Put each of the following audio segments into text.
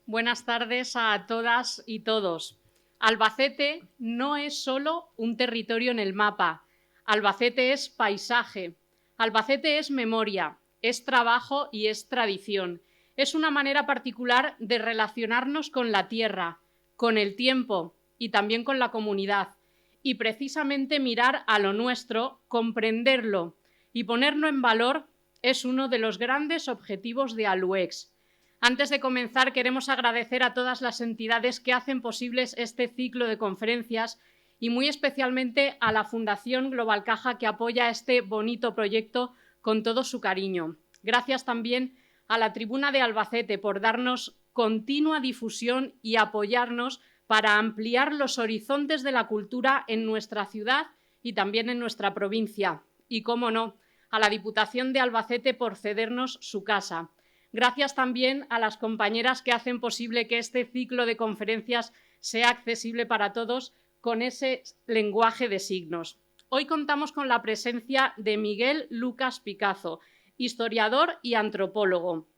Buenas tardes a todas y todos. Albacete no es solo un territorio en el mapa. Albacete es paisaje. Albacete es memoria, es trabajo y es tradición. Es una manera particular de relacionarnos con la tierra, con el tiempo y también con la comunidad. Y precisamente mirar a lo nuestro, comprenderlo y ponerlo en valor es uno de los grandes objetivos de Aluex. Antes de comenzar, queremos agradecer a todas las entidades que hacen posibles este ciclo de conferencias y muy especialmente a la Fundación Global Caja, que apoya este bonito proyecto con todo su cariño. Gracias también a la Tribuna de Albacete por darnos continua difusión y apoyarnos para ampliar los horizontes de la cultura en nuestra ciudad y también en nuestra provincia. Y, cómo no, a la Diputación de Albacete por cedernos su casa. Gracias también a las compañeras que hacen posible que este ciclo de conferencias sea accesible para todos con ese lenguaje de signos. Hoy contamos con la presencia de Miguel Lucas Picazo, historiador y antropólogo,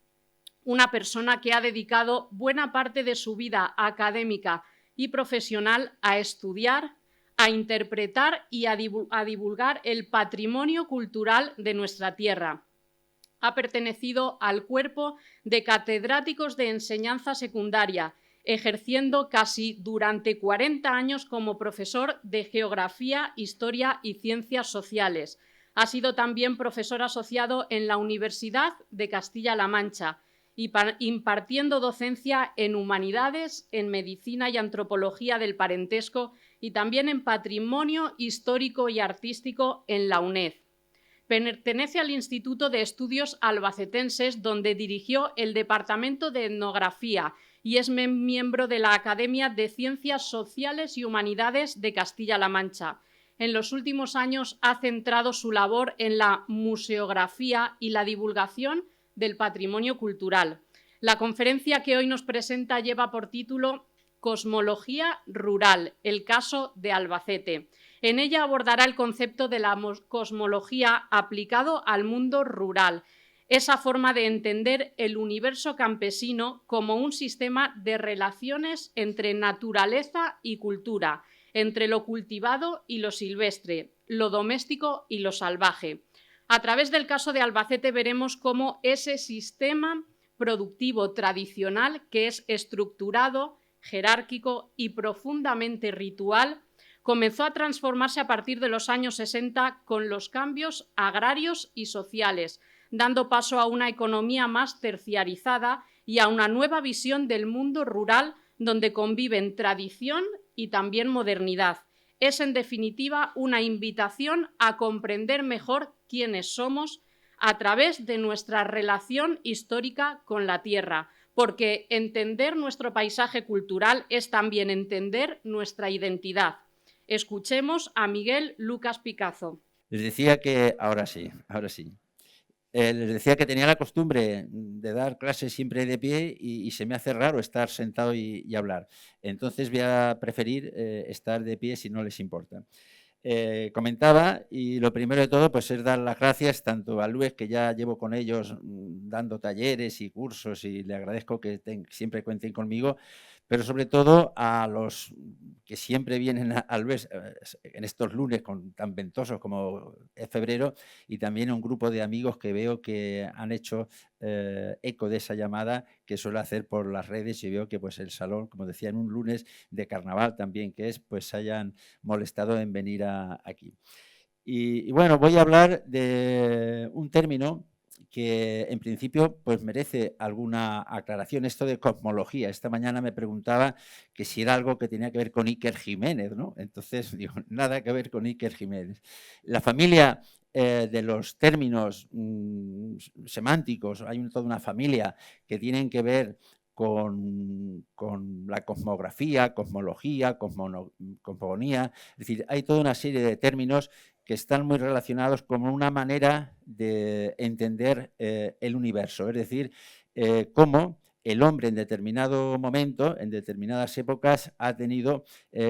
una persona que ha dedicado buena parte de su vida académica y profesional a estudiar, a interpretar y a divulgar el patrimonio cultural de nuestra tierra. Ha pertenecido al cuerpo de catedráticos de enseñanza secundaria, ejerciendo casi durante 40 años como profesor de Geografía, Historia y Ciencias Sociales. Ha sido también profesor asociado en la Universidad de Castilla-La Mancha, impartiendo docencia en Humanidades, en Medicina y Antropología del Parentesco y también en Patrimonio Histórico y Artístico en la UNED. Pertenece al Instituto de Estudios Albacetenses, donde dirigió el Departamento de Etnografía y es miembro de la Academia de Ciencias Sociales y Humanidades de Castilla-La Mancha. En los últimos años ha centrado su labor en la museografía y la divulgación del patrimonio cultural. La conferencia que hoy nos presenta lleva por título Cosmología Rural, el caso de Albacete. En ella abordará el concepto de la cosmología aplicado al mundo rural, esa forma de entender el universo campesino como un sistema de relaciones entre naturaleza y cultura, entre lo cultivado y lo silvestre, lo doméstico y lo salvaje. A través del caso de Albacete veremos cómo ese sistema productivo tradicional, que es estructurado, jerárquico y profundamente ritual, comenzó a transformarse a partir de los años 60 con los cambios agrarios y sociales, dando paso a una economía más terciarizada y a una nueva visión del mundo rural donde conviven tradición y también modernidad. Es, en definitiva, una invitación a comprender mejor quiénes somos a través de nuestra relación histórica con la tierra, porque entender nuestro paisaje cultural es también entender nuestra identidad. Escuchemos a Miguel Lucas Picazo. Les decía que, ahora sí. Les decía que tenía la costumbre de dar clases siempre de pie y se me hace raro estar sentado y hablar. Entonces voy a preferir estar de pie si no les importa. Comentaba, y lo primero de todo pues es dar las gracias tanto a Luis, que ya llevo con ellos dando talleres y cursos y le agradezco que siempre cuenten conmigo, pero sobre todo a los que siempre vienen a Luis en estos lunes tan ventosos como es febrero, y también a un grupo de amigos que veo que han hecho eco de esa llamada que suelo hacer por las redes, y veo que pues el salón, como decía, en un lunes de carnaval también que es, pues hayan molestado en venir aquí. Y bueno, voy a hablar de un término que en principio pues merece alguna aclaración, esto de cosmología. Esta mañana me preguntaba que si era algo que tenía que ver con Iker Jiménez, ¿no? Entonces digo, nada que ver con Iker Jiménez. La familia de los términos semánticos, hay toda una familia que tienen que ver con la cosmografía, cosmología, cosmogonía, es decir, hay toda una serie de términos que están muy relacionados con una manera de entender el universo, es decir, cómo el hombre en determinado momento, en determinadas épocas, ha tenido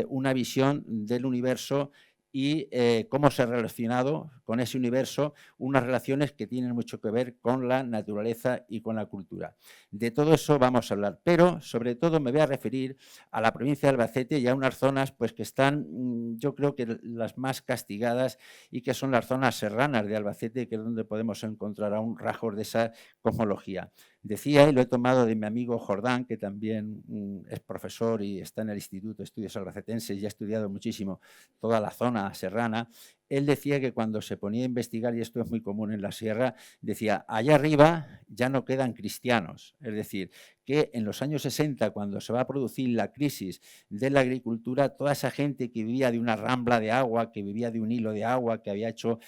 una visión del universo y cómo se ha relacionado con ese universo, unas relaciones que tienen mucho que ver con la naturaleza y con la cultura. De todo eso vamos a hablar, pero sobre todo me voy a referir a la provincia de Albacete y a unas zonas pues, que están, yo creo que las más castigadas y que son las zonas serranas de Albacete, que es donde podemos encontrar aún rasgos de esa cosmología. Decía, y lo he tomado de mi amigo Jordán, que también es profesor y está en el Instituto de Estudios Albacetenses y ha estudiado muchísimo toda la zona serrana. Él decía que cuando se ponía a investigar, y esto es muy común en la sierra, decía, allá arriba ya no quedan cristianos. Es decir, que en los años 60, cuando se va a producir la crisis de la agricultura, toda esa gente que vivía de una rambla de agua, que vivía de un hilo de agua, que había hecho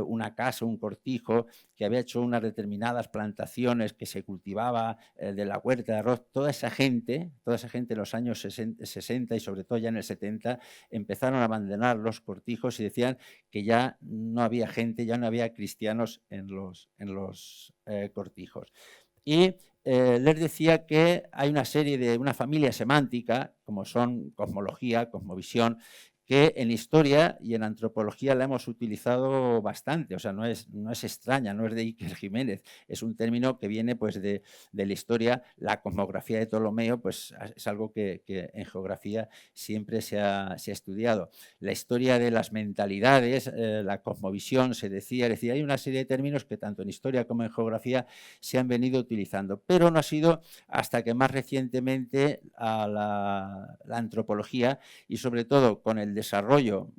una casa, un cortijo, que había hecho unas determinadas plantaciones, que se cultivaba de la huerta de arroz, toda esa gente en los años 60 y sobre todo ya en el 70, empezaron a abandonar los cortijos y decían que ya no había gente, ya no había cristianos en los cortijos. Y les decía que hay una familia semántica, como son cosmología, cosmovisión, que en historia y en antropología la hemos utilizado bastante, o sea, no es extraña, no es de Iker Jiménez, es un término que viene pues, de la historia. La cosmografía de Ptolomeo pues, es algo que en geografía siempre se ha estudiado. La historia de las mentalidades, la cosmovisión, se decía, es decir, hay una serie de términos que tanto en historia como en geografía se han venido utilizando, pero no ha sido hasta que más recientemente a la antropología y sobre todo con el desarrollo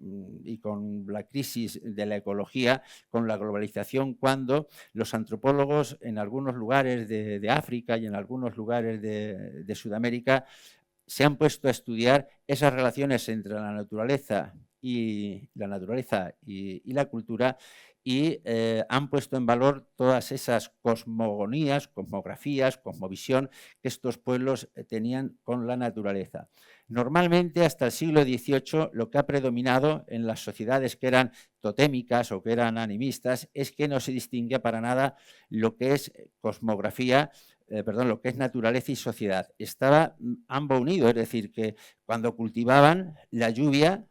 y con la crisis de la ecología, con la globalización, cuando los antropólogos en algunos lugares de África y en algunos lugares de Sudamérica se han puesto a estudiar esas relaciones entre la naturaleza y la cultura y han puesto en valor todas esas cosmogonías, cosmografías, cosmovisión que estos pueblos tenían con la naturaleza. Normalmente, hasta el siglo XVIII, lo que ha predominado en las sociedades que eran totémicas o que eran animistas es que no se distinguía para nada lo que es cosmografía, lo que es naturaleza y sociedad. Estaba ambos unidos, es decir, que cuando cultivaban la lluvia,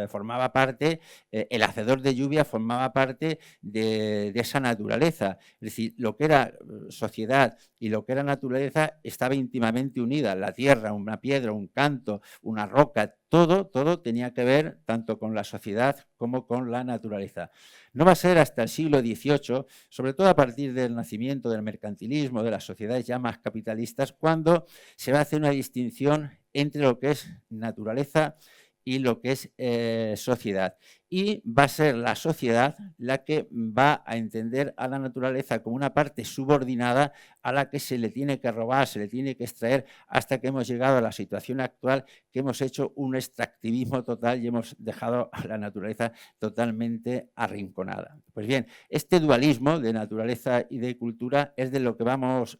formaba parte, el hacedor de lluvia formaba parte de esa naturaleza. Es decir, lo que era sociedad y lo que era naturaleza estaba íntimamente unida. La tierra, una piedra, un canto, una roca, todo tenía que ver tanto con la sociedad como con la naturaleza. No va a ser hasta el siglo XVIII, sobre todo a partir del nacimiento del mercantilismo, de las sociedades ya más capitalistas, cuando se va a hacer una distinción entre lo que es naturaleza y lo que es sociedad. Y va a ser la sociedad la que va a entender a la naturaleza como una parte subordinada a la que se le tiene que robar, se le tiene que extraer, hasta que hemos llegado a la situación actual, que hemos hecho un extractivismo total y hemos dejado a la naturaleza totalmente arrinconada. Pues bien, este dualismo de naturaleza y de cultura es de lo que vamos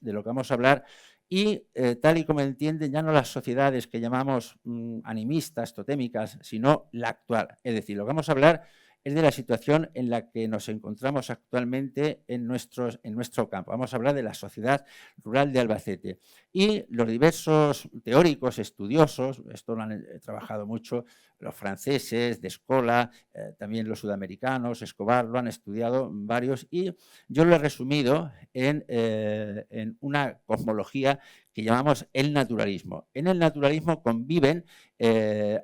a hablar. Y tal y como entienden ya no las sociedades que llamamos animistas, totémicas, sino la actual. Es decir, lo que vamos a hablar es de la situación en la que nos encontramos actualmente en nuestro campo. Vamos a hablar de la sociedad rural de Albacete. Y los diversos teóricos, estudiosos, esto lo han trabajado mucho los franceses, de Escola, también los sudamericanos, Escobar, lo han estudiado varios, y yo lo he resumido en una cosmología que llamamos el naturalismo. En el naturalismo conviven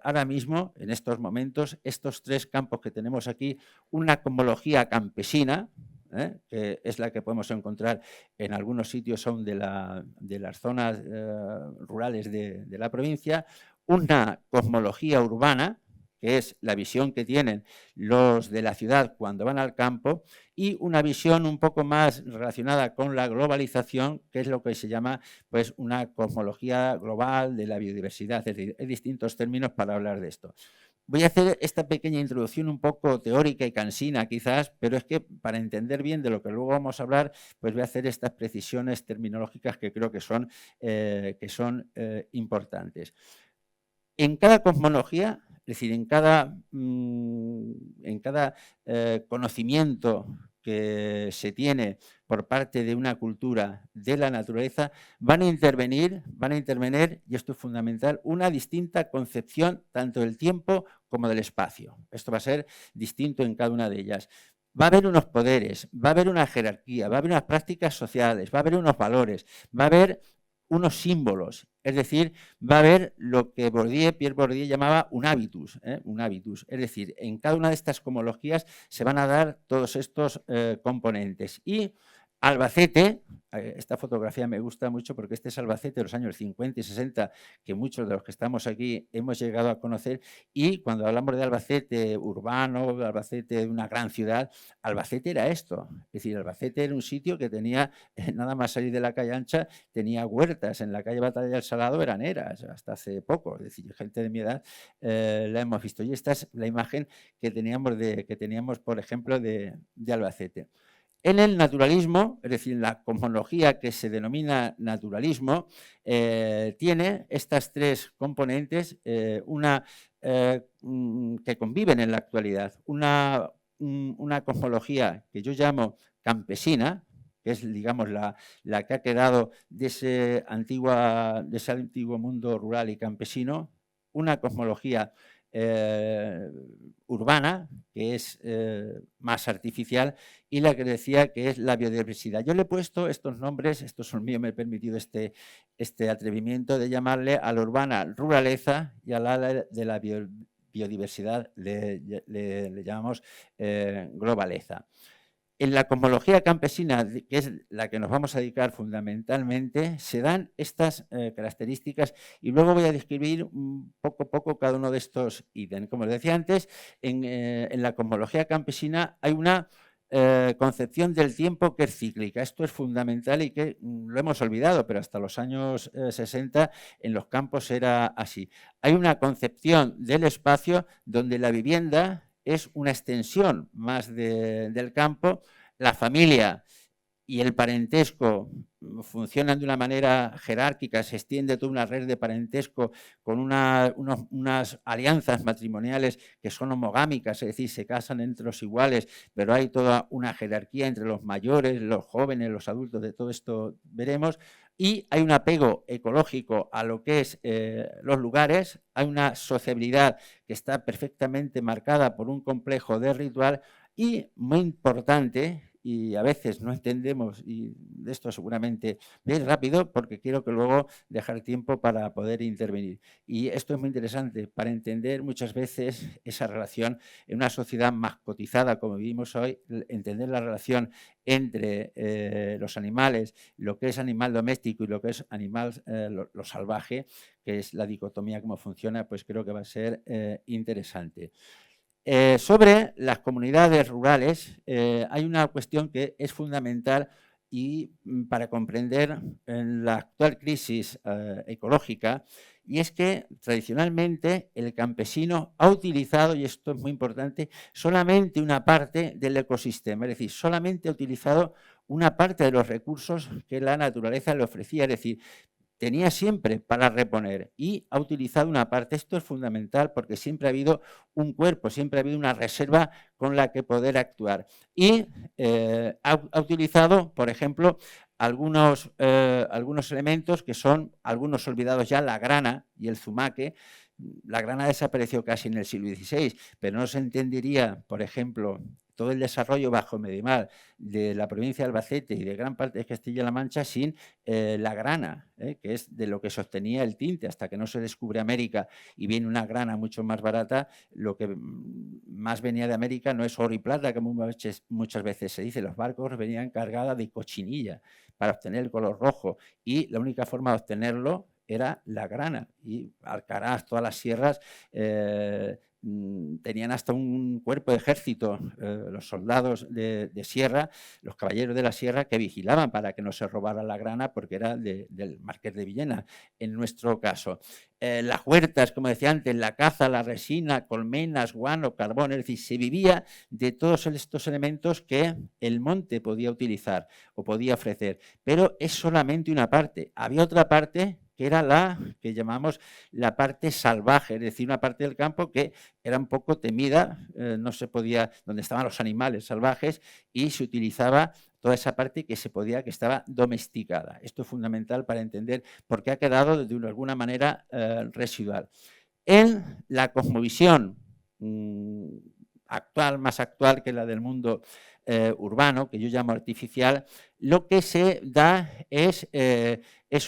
ahora mismo, en estos momentos, estos tres campos que tenemos aquí: una cosmología campesina, que es la que podemos encontrar en algunos sitios aún de las zonas rurales de la provincia; una cosmología urbana, que es la visión que tienen los de la ciudad cuando van al campo; y una visión un poco más relacionada con la globalización, que es lo que se llama pues, una cosmología global de la biodiversidad. Es decir, hay distintos términos para hablar de esto. Voy a hacer esta pequeña introducción un poco teórica y cansina quizás, pero es que para entender bien de lo que luego vamos a hablar, pues voy a hacer estas precisiones terminológicas que creo que son importantes. En cada cosmología, es decir, en cada conocimiento que se tiene por parte de una cultura de la naturaleza, van a intervenir, y esto es fundamental, una distinta concepción tanto del tiempo como del espacio. Esto va a ser distinto en cada una de ellas. Va a haber unos poderes, va a haber una jerarquía, va a haber unas prácticas sociales, va a haber unos valores, va a haber unos símbolos, es decir, va a haber lo que Pierre Bourdieu llamaba un hábitus, es decir, en cada una de estas cosmologías se van a dar todos estos componentes. Y Albacete, esta fotografía me gusta mucho porque este es Albacete de los años 50 y 60, que muchos de los que estamos aquí hemos llegado a conocer, y cuando hablamos de Albacete urbano, de Albacete de una gran ciudad, Albacete era esto, es decir, Albacete era un sitio que tenía, nada más salir de la calle Ancha, tenía huertas, en la calle Batalla del Salado eran eras, hasta hace poco, es decir, gente de mi edad la hemos visto, y esta es la imagen que teníamos, por ejemplo, de Albacete. En el naturalismo, es decir, la cosmología que se denomina naturalismo, tiene estas tres componentes, una que conviven en la actualidad. Una cosmología que yo llamo campesina, que es, digamos, la que ha quedado de ese antiguo mundo rural y campesino, una cosmología urbana, que es más artificial, y la que decía que es la biodiversidad. Yo le he puesto estos nombres, estos son míos, me he permitido este atrevimiento de llamarle a la urbana ruraleza y a la de la biodiversidad le llamamos globaleza. En la cosmología campesina, que es la que nos vamos a dedicar fundamentalmente, se dan estas características, y luego voy a describir poco a poco cada uno de estos ítems. Como les decía antes, en la cosmología campesina hay una concepción del tiempo que es cíclica. Esto es fundamental y que lo hemos olvidado, pero hasta los años 60 en los campos era así. Hay una concepción del espacio donde la vivienda es una extensión más del campo, la familia y el parentesco funcionan de una manera jerárquica, se extiende toda una red de parentesco con unas alianzas matrimoniales que son homogámicas, es decir, se casan entre los iguales, pero hay toda una jerarquía entre los mayores, los jóvenes, los adultos, de todo esto veremos. Y hay un apego ecológico a lo que es los lugares, hay una sociabilidad que está perfectamente marcada por un complejo de ritual, y muy importante, y a veces no entendemos, y de esto seguramente veis rápido porque quiero que luego dejar tiempo para poder intervenir. Y esto es muy interesante para entender muchas veces esa relación en una sociedad más cotizada como vivimos hoy, entender la relación entre los animales, lo que es animal doméstico y lo que es animal lo salvaje, que es la dicotomía, cómo funciona, pues creo que va a ser interesante. Sobre las comunidades rurales hay una cuestión que es fundamental y para comprender la actual crisis ecológica, y es que tradicionalmente el campesino ha utilizado, y esto es muy importante, solamente una parte del ecosistema, es decir, solamente ha utilizado una parte de los recursos que la naturaleza le ofrecía, es decir, tenía siempre para reponer y ha utilizado una parte. Esto es fundamental porque siempre ha habido un cuerpo, siempre ha habido una reserva con la que poder actuar. Y ha utilizado, por ejemplo, algunos elementos que son algunos olvidados ya, la grana y el zumaque. La grana desapareció casi en el siglo XVI, pero no se entendería, por ejemplo, todo el desarrollo bajo medieval de la provincia de Albacete y de gran parte de Castilla-La Mancha sin la grana, que es de lo que sostenía el tinte, hasta que no se descubre América y viene una grana mucho más barata. Lo que más venía de América no es oro y plata, como muchas veces se dice, los barcos venían cargados de cochinilla para obtener el color rojo, y la única forma de obtenerlo era la grana, y Alcaraz, todas las sierras tenían hasta un cuerpo de ejército, los soldados de sierra, los caballeros de la sierra, que vigilaban para que no se robara la grana, porque era del Marqués de Villena, en nuestro caso. Las huertas, como decía antes, la caza, la resina, colmenas, guano, carbón, es decir, se vivía de todos estos elementos que el monte podía utilizar o podía ofrecer, pero es solamente una parte. Había otra parte que era la que llamamos la parte salvaje, es decir, una parte del campo que era un poco temida, no se podía, donde estaban los animales salvajes, y se utilizaba toda esa parte que estaba domesticada. Esto es fundamental para entender por qué ha quedado de alguna manera residual. En la cosmovisión actual, más actual que la del mundo urbano, que yo llamo artificial, lo que se da es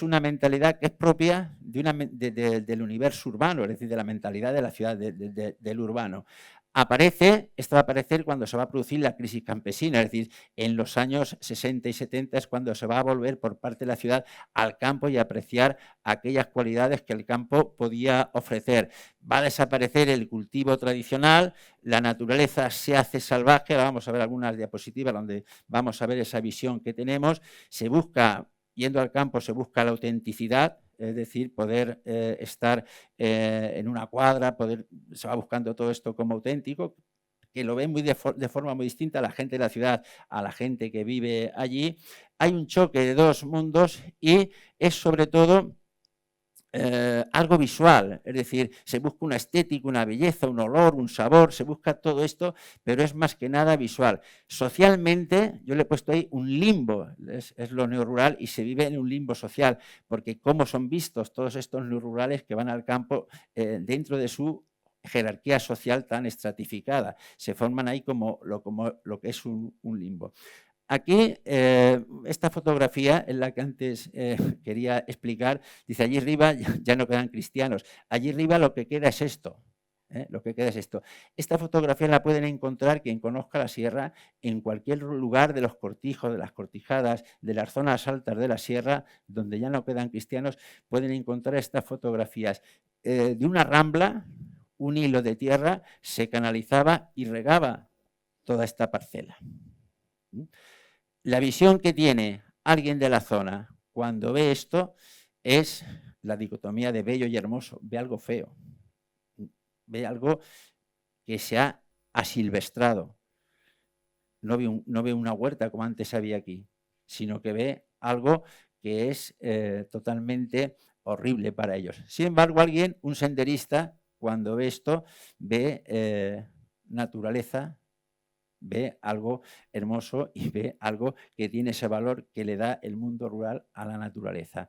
una mentalidad que es propia del universo urbano, es decir, de la mentalidad de la ciudad, del urbano. Esto va a aparecer cuando se va a producir la crisis campesina, es decir, en los años 60 y 70 es cuando se va a volver por parte de la ciudad al campo y a apreciar aquellas cualidades que el campo podía ofrecer. Va a desaparecer el cultivo tradicional, la naturaleza se hace salvaje, ahora vamos a ver algunas diapositivas donde vamos a ver esa visión que tenemos, yendo al campo se busca la autenticidad, es decir, poder estar en una cuadra, se va buscando todo esto como auténtico, que lo ven de forma muy distinta la gente de la ciudad a la gente que vive allí. Hay un choque de dos mundos y es sobre todo algo visual, es decir, se busca una estética, una belleza, un olor, un sabor, se busca todo esto, pero es más que nada visual. Socialmente, yo le he puesto ahí un limbo, es lo neorrural y se vive en un limbo social, porque cómo son vistos todos estos neorrurales que van al campo dentro de su jerarquía social tan estratificada, se forman ahí como lo que es un limbo. Aquí, esta fotografía en la que antes quería explicar, dice, allí arriba ya no quedan cristianos, allí arriba lo que queda es esto. Lo que queda es esto. Esta fotografía la pueden encontrar quien conozca la sierra en cualquier lugar de los cortijos, de las cortijadas, de las zonas altas de la sierra, donde ya no quedan cristianos, pueden encontrar estas fotografías de una rambla, un hilo de tierra, se canalizaba y regaba toda esta parcela. La visión que tiene alguien de la zona cuando ve esto es la dicotomía de bello y hermoso. Ve algo feo, ve algo que se ha asilvestrado. No ve una huerta como antes había aquí, sino que ve algo que es totalmente horrible para ellos. Sin embargo, un senderista, cuando ve esto, ve naturaleza, ve algo hermoso y ve algo que tiene ese valor que le da el mundo rural a la naturaleza.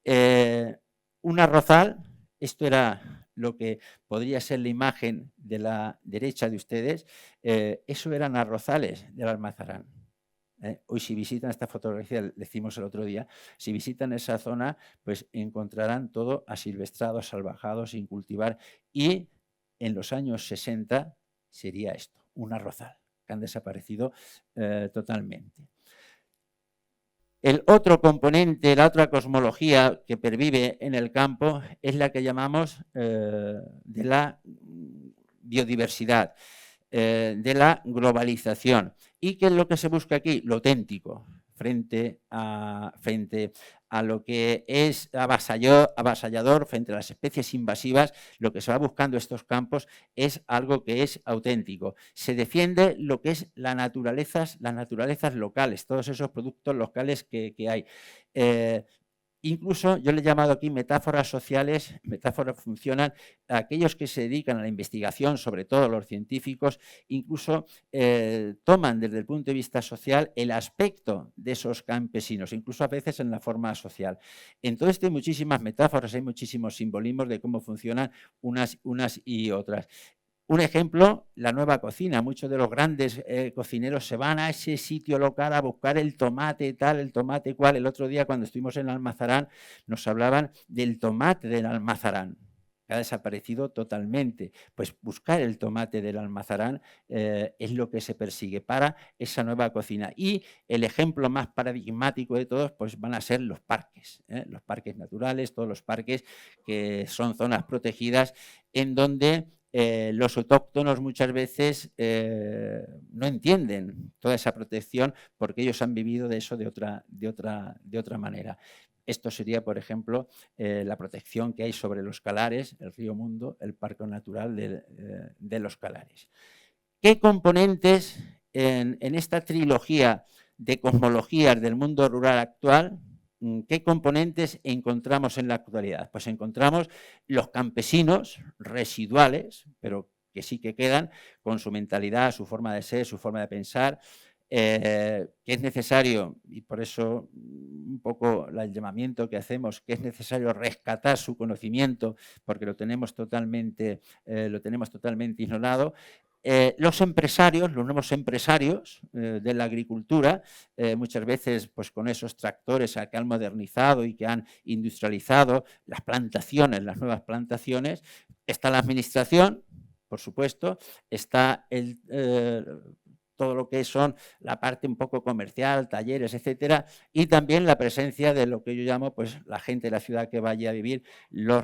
Un arrozal, esto era lo que podría ser la imagen de la derecha de ustedes, eso eran arrozales del Almazarán. Hoy si visitan esta fotografía, decimos el otro día, si visitan esa zona, pues encontrarán todo asilvestrado, salvajado, sin cultivar, y en los años 60 sería esto, un arrozal, que han desaparecido totalmente. El otro componente, la otra cosmología que pervive en el campo es la que llamamos de la biodiversidad, de la globalización. ¿Y qué es lo que se busca aquí? Lo auténtico, frente a lo que es avasallador, frente a las especies invasivas, lo que se va buscando en estos campos es algo que es auténtico. Se defiende lo que es las naturalezas locales, todos esos productos locales que hay. Incluso yo le he llamado aquí metáforas sociales, metáforas funcionan, aquellos que se dedican a la investigación, sobre todo los científicos, incluso toman desde el punto de vista social el aspecto de esos campesinos, incluso a veces en la forma social. En todo esto hay muchísimas metáforas, hay muchísimos simbolismos de cómo funcionan unas y otras. Un ejemplo, la nueva cocina. Muchos de los grandes cocineros se van a ese sitio local a buscar el tomate tal, el tomate cual. El otro día cuando estuvimos en Almazarán nos hablaban del tomate del Almazarán, que ha desaparecido totalmente. Pues buscar el tomate del Almazarán es lo que se persigue para esa nueva cocina. Y el ejemplo más paradigmático de todos pues van a ser los parques naturales, todos los parques que son zonas protegidas en donde los autóctonos muchas veces no entienden toda esa protección porque ellos han vivido de eso de otra manera. Esto sería, por ejemplo, la protección que hay sobre los Calares, el río Mundo, el Parque Natural de los Calares. ¿Qué componentes en esta trilogía de cosmologías del mundo rural actual ¿qué componentes encontramos en la actualidad? Pues encontramos los campesinos residuales, pero que sí que quedan, con su mentalidad, su forma de ser, su forma de pensar, que es necesario, y por eso un poco el llamamiento que hacemos, que es necesario rescatar su conocimiento, porque lo tenemos totalmente ignorado. Los empresarios, los nuevos empresarios de la agricultura, muchas veces pues con esos tractores que han modernizado y que han industrializado las plantaciones, las nuevas plantaciones, está la administración, por supuesto, está todo lo que son la parte un poco comercial, talleres, etcétera, y también la presencia de lo que yo llamo pues la gente de la ciudad que vaya a vivir, los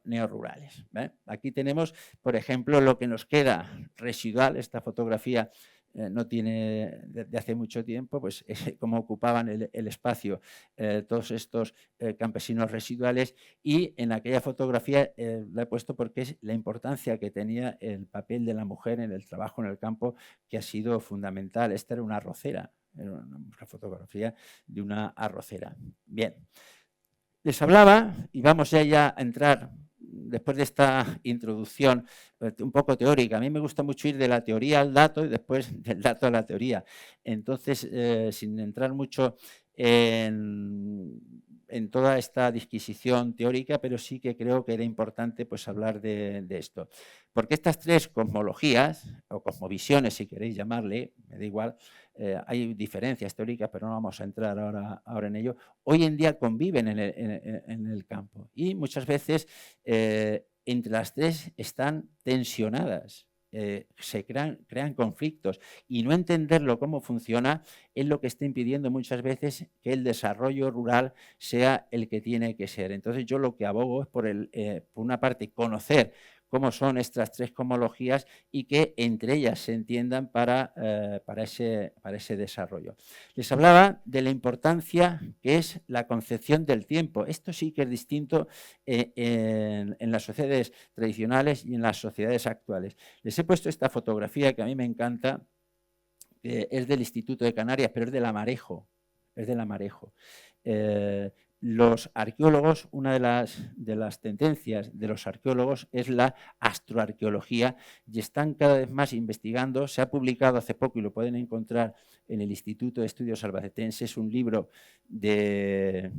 neorurales. Aquí tenemos, por ejemplo, lo que nos queda residual, esta fotografía no tiene de hace mucho tiempo, pues cómo ocupaban el espacio todos estos campesinos residuales, y en aquella fotografía la he puesto porque es la importancia que tenía el papel de la mujer en el trabajo en el campo, que ha sido fundamental. Esta era una arrocera, era una fotografía de una arrocera. Bien, les hablaba, y vamos ya a entrar, después de esta introducción un poco teórica. A mí me gusta mucho ir de la teoría al dato y después del dato a la teoría. Entonces, sin entrar mucho en toda esta disquisición teórica, pero sí que creo que era importante pues, hablar de esto. Porque estas tres cosmologías, o cosmovisiones si queréis llamarle, me da igual, hay diferencias teóricas, pero no vamos a entrar ahora en ello, hoy en día conviven en el campo y muchas veces entre las tres están tensionadas. Se crean conflictos, y no entenderlo cómo funciona es lo que está impidiendo muchas veces que el desarrollo rural sea el que tiene que ser. Entonces yo lo que abogo es por una parte conocer cómo son estas tres cosmologías y que entre ellas se entiendan para ese desarrollo. Les hablaba de la importancia que es la concepción del tiempo. Esto sí que es distinto en las sociedades tradicionales y en las sociedades actuales. Les he puesto esta fotografía que a mí me encanta, que es del Instituto de Canarias, pero es del Amarejo. Es del Amarejo. Los arqueólogos, una de las tendencias de los arqueólogos es la astroarqueología, y están cada vez más investigando. Se ha publicado hace poco y lo pueden encontrar en el Instituto de Estudios Albacetenses, un libro de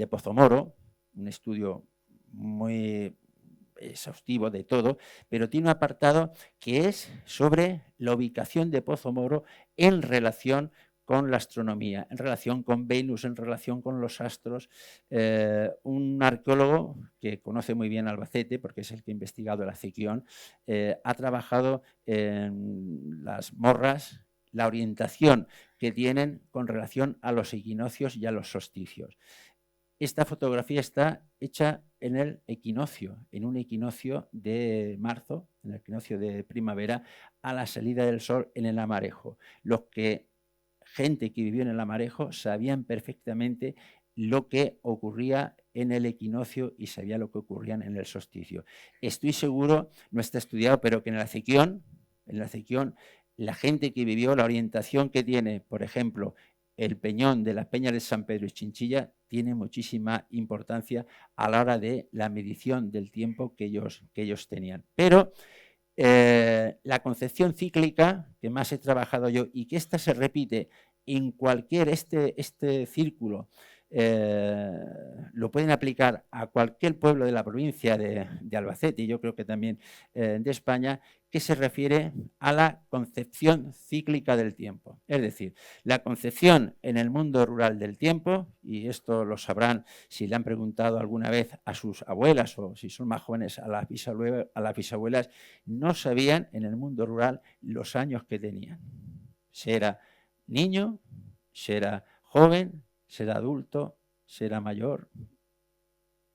Pozomoro, un estudio muy exhaustivo de todo, pero tiene un apartado que es sobre la ubicación de Pozomoro en relación con la astronomía, en relación con Venus, en relación con los astros. Un arqueólogo que conoce muy bien Albacete, porque es el que ha investigado el Acequión, ha trabajado en las morras, la orientación que tienen con relación a los equinoccios y a los solsticios. Esta fotografía está hecha en el equinoccio, en un equinoccio de marzo, en el equinoccio de primavera, a la salida del sol en el Amarejo. Gente que vivió en el Amarejo sabían perfectamente lo que ocurría en el equinoccio y sabía lo que ocurría en el solsticio. Estoy seguro, no está estudiado, pero que en el Acequión, la gente que vivió, la orientación que tiene, por ejemplo, el peñón de las Peñas de San Pedro y Chinchilla, tiene muchísima importancia a la hora de la medición del tiempo que ellos tenían. Pero la concepción cíclica, que más he trabajado yo, y que esta se repite en cualquier este círculo, lo pueden aplicar a cualquier pueblo de la provincia de Albacete, y yo creo que también de España, que se refiere a la concepción cíclica del tiempo. Es decir, la concepción en el mundo rural del tiempo, y esto lo sabrán si le han preguntado alguna vez a sus abuelas, o si son más jóvenes a las bisabuelas, no sabían en el mundo rural los años que tenían. Si era niño, si era joven, si era adulto, si era mayor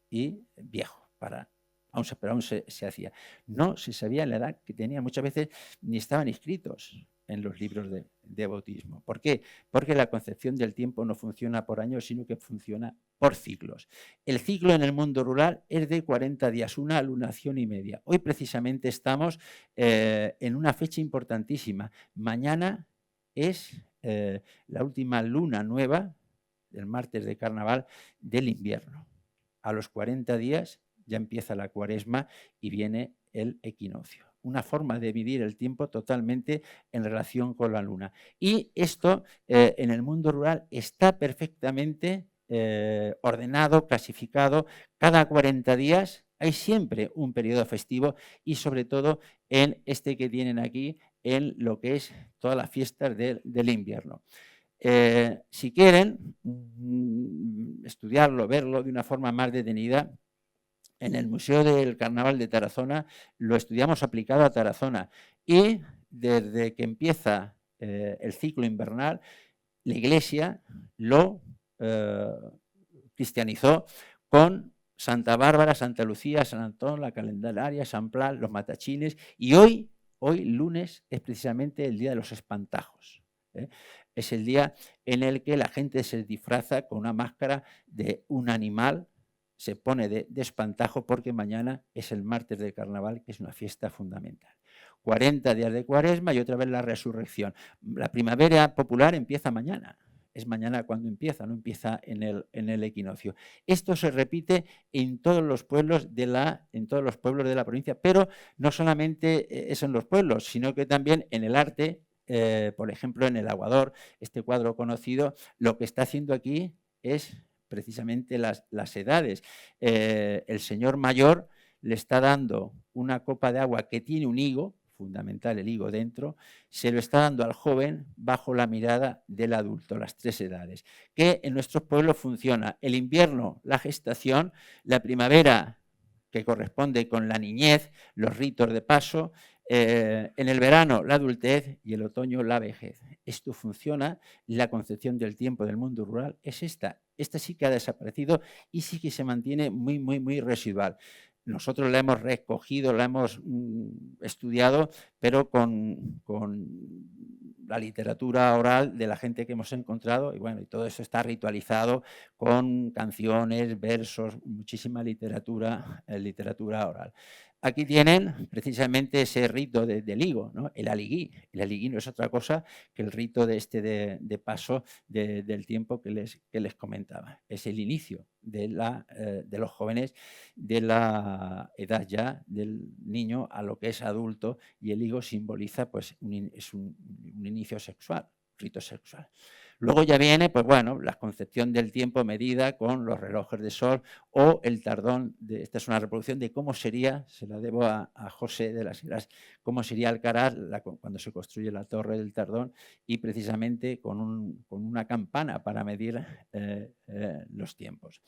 y viejo, pero aún se hacía. No se sabía la edad que tenía, muchas veces ni estaban inscritos en los libros de bautismo. ¿Por qué? Porque la concepción del tiempo no funciona por años, sino que funciona por ciclos. El ciclo en el mundo rural es de 40 días, una lunación y media. Hoy precisamente estamos en una fecha importantísima. Mañana es la última luna nueva del martes de carnaval del invierno. A los 40 días ya empieza la cuaresma y viene el equinoccio. Una forma de vivir el tiempo totalmente en relación con la luna. Y esto en el mundo rural está perfectamente ordenado, clasificado. Cada 40 días hay siempre un periodo festivo y sobre todo en este que tienen aquí, en lo que es todas las fiestas del invierno. Si quieren estudiarlo, verlo de una forma más detenida, en el Museo del Carnaval de Tarazona lo estudiamos aplicado a Tarazona y desde que empieza el ciclo invernal, la Iglesia lo cristianizó con Santa Bárbara, Santa Lucía, San Antón, la Candelaria, San Blas, los matachines, y hoy lunes, es precisamente el día de los espantajos. Es el día en el que la gente se disfraza con una máscara de un animal, se pone de espantajo porque mañana es el martes del carnaval, que es una fiesta fundamental. 40 días de cuaresma y otra vez la resurrección. La primavera popular empieza mañana. Es mañana cuando empieza, no empieza en el equinoccio. Esto se repite en todos los pueblos de la provincia, pero no solamente es en los pueblos, sino que también en el arte, por ejemplo, en el Aguador, este cuadro conocido, lo que está haciendo aquí es precisamente las edades. El señor mayor le está dando una copa de agua que tiene un higo, fundamental el higo dentro, se lo está dando al joven bajo la mirada del adulto, las 3 edades, que en nuestros pueblos funciona. El invierno, la gestación, la primavera, que corresponde con la niñez, los ritos de paso, en el verano la adultez y el otoño la vejez. Esto funciona, la concepción del tiempo del mundo rural es esta. Esta sí que ha desaparecido y sí que se mantiene muy, muy, muy residual. Nosotros la hemos recogido, la hemos estudiado, pero con la literatura oral de la gente que hemos encontrado, y bueno, y todo eso está ritualizado con canciones, versos, muchísima literatura oral. Aquí tienen precisamente ese rito del higo, ¿no? El aligui. El aligui no es otra cosa que el rito de paso del tiempo que les comentaba. Es el inicio de los jóvenes, de la edad ya del niño a lo que es adulto, y el higo simboliza pues, es un inicio sexual, rito sexual. Luego ya viene, pues bueno, la concepción del tiempo medida con los relojes de sol o el tardón. Esta es una reproducción de cómo sería, se la debo a José de las Heras, cómo sería Alcaraz cuando se construye la torre del Tardón, y precisamente con una campana para medir los tiempos.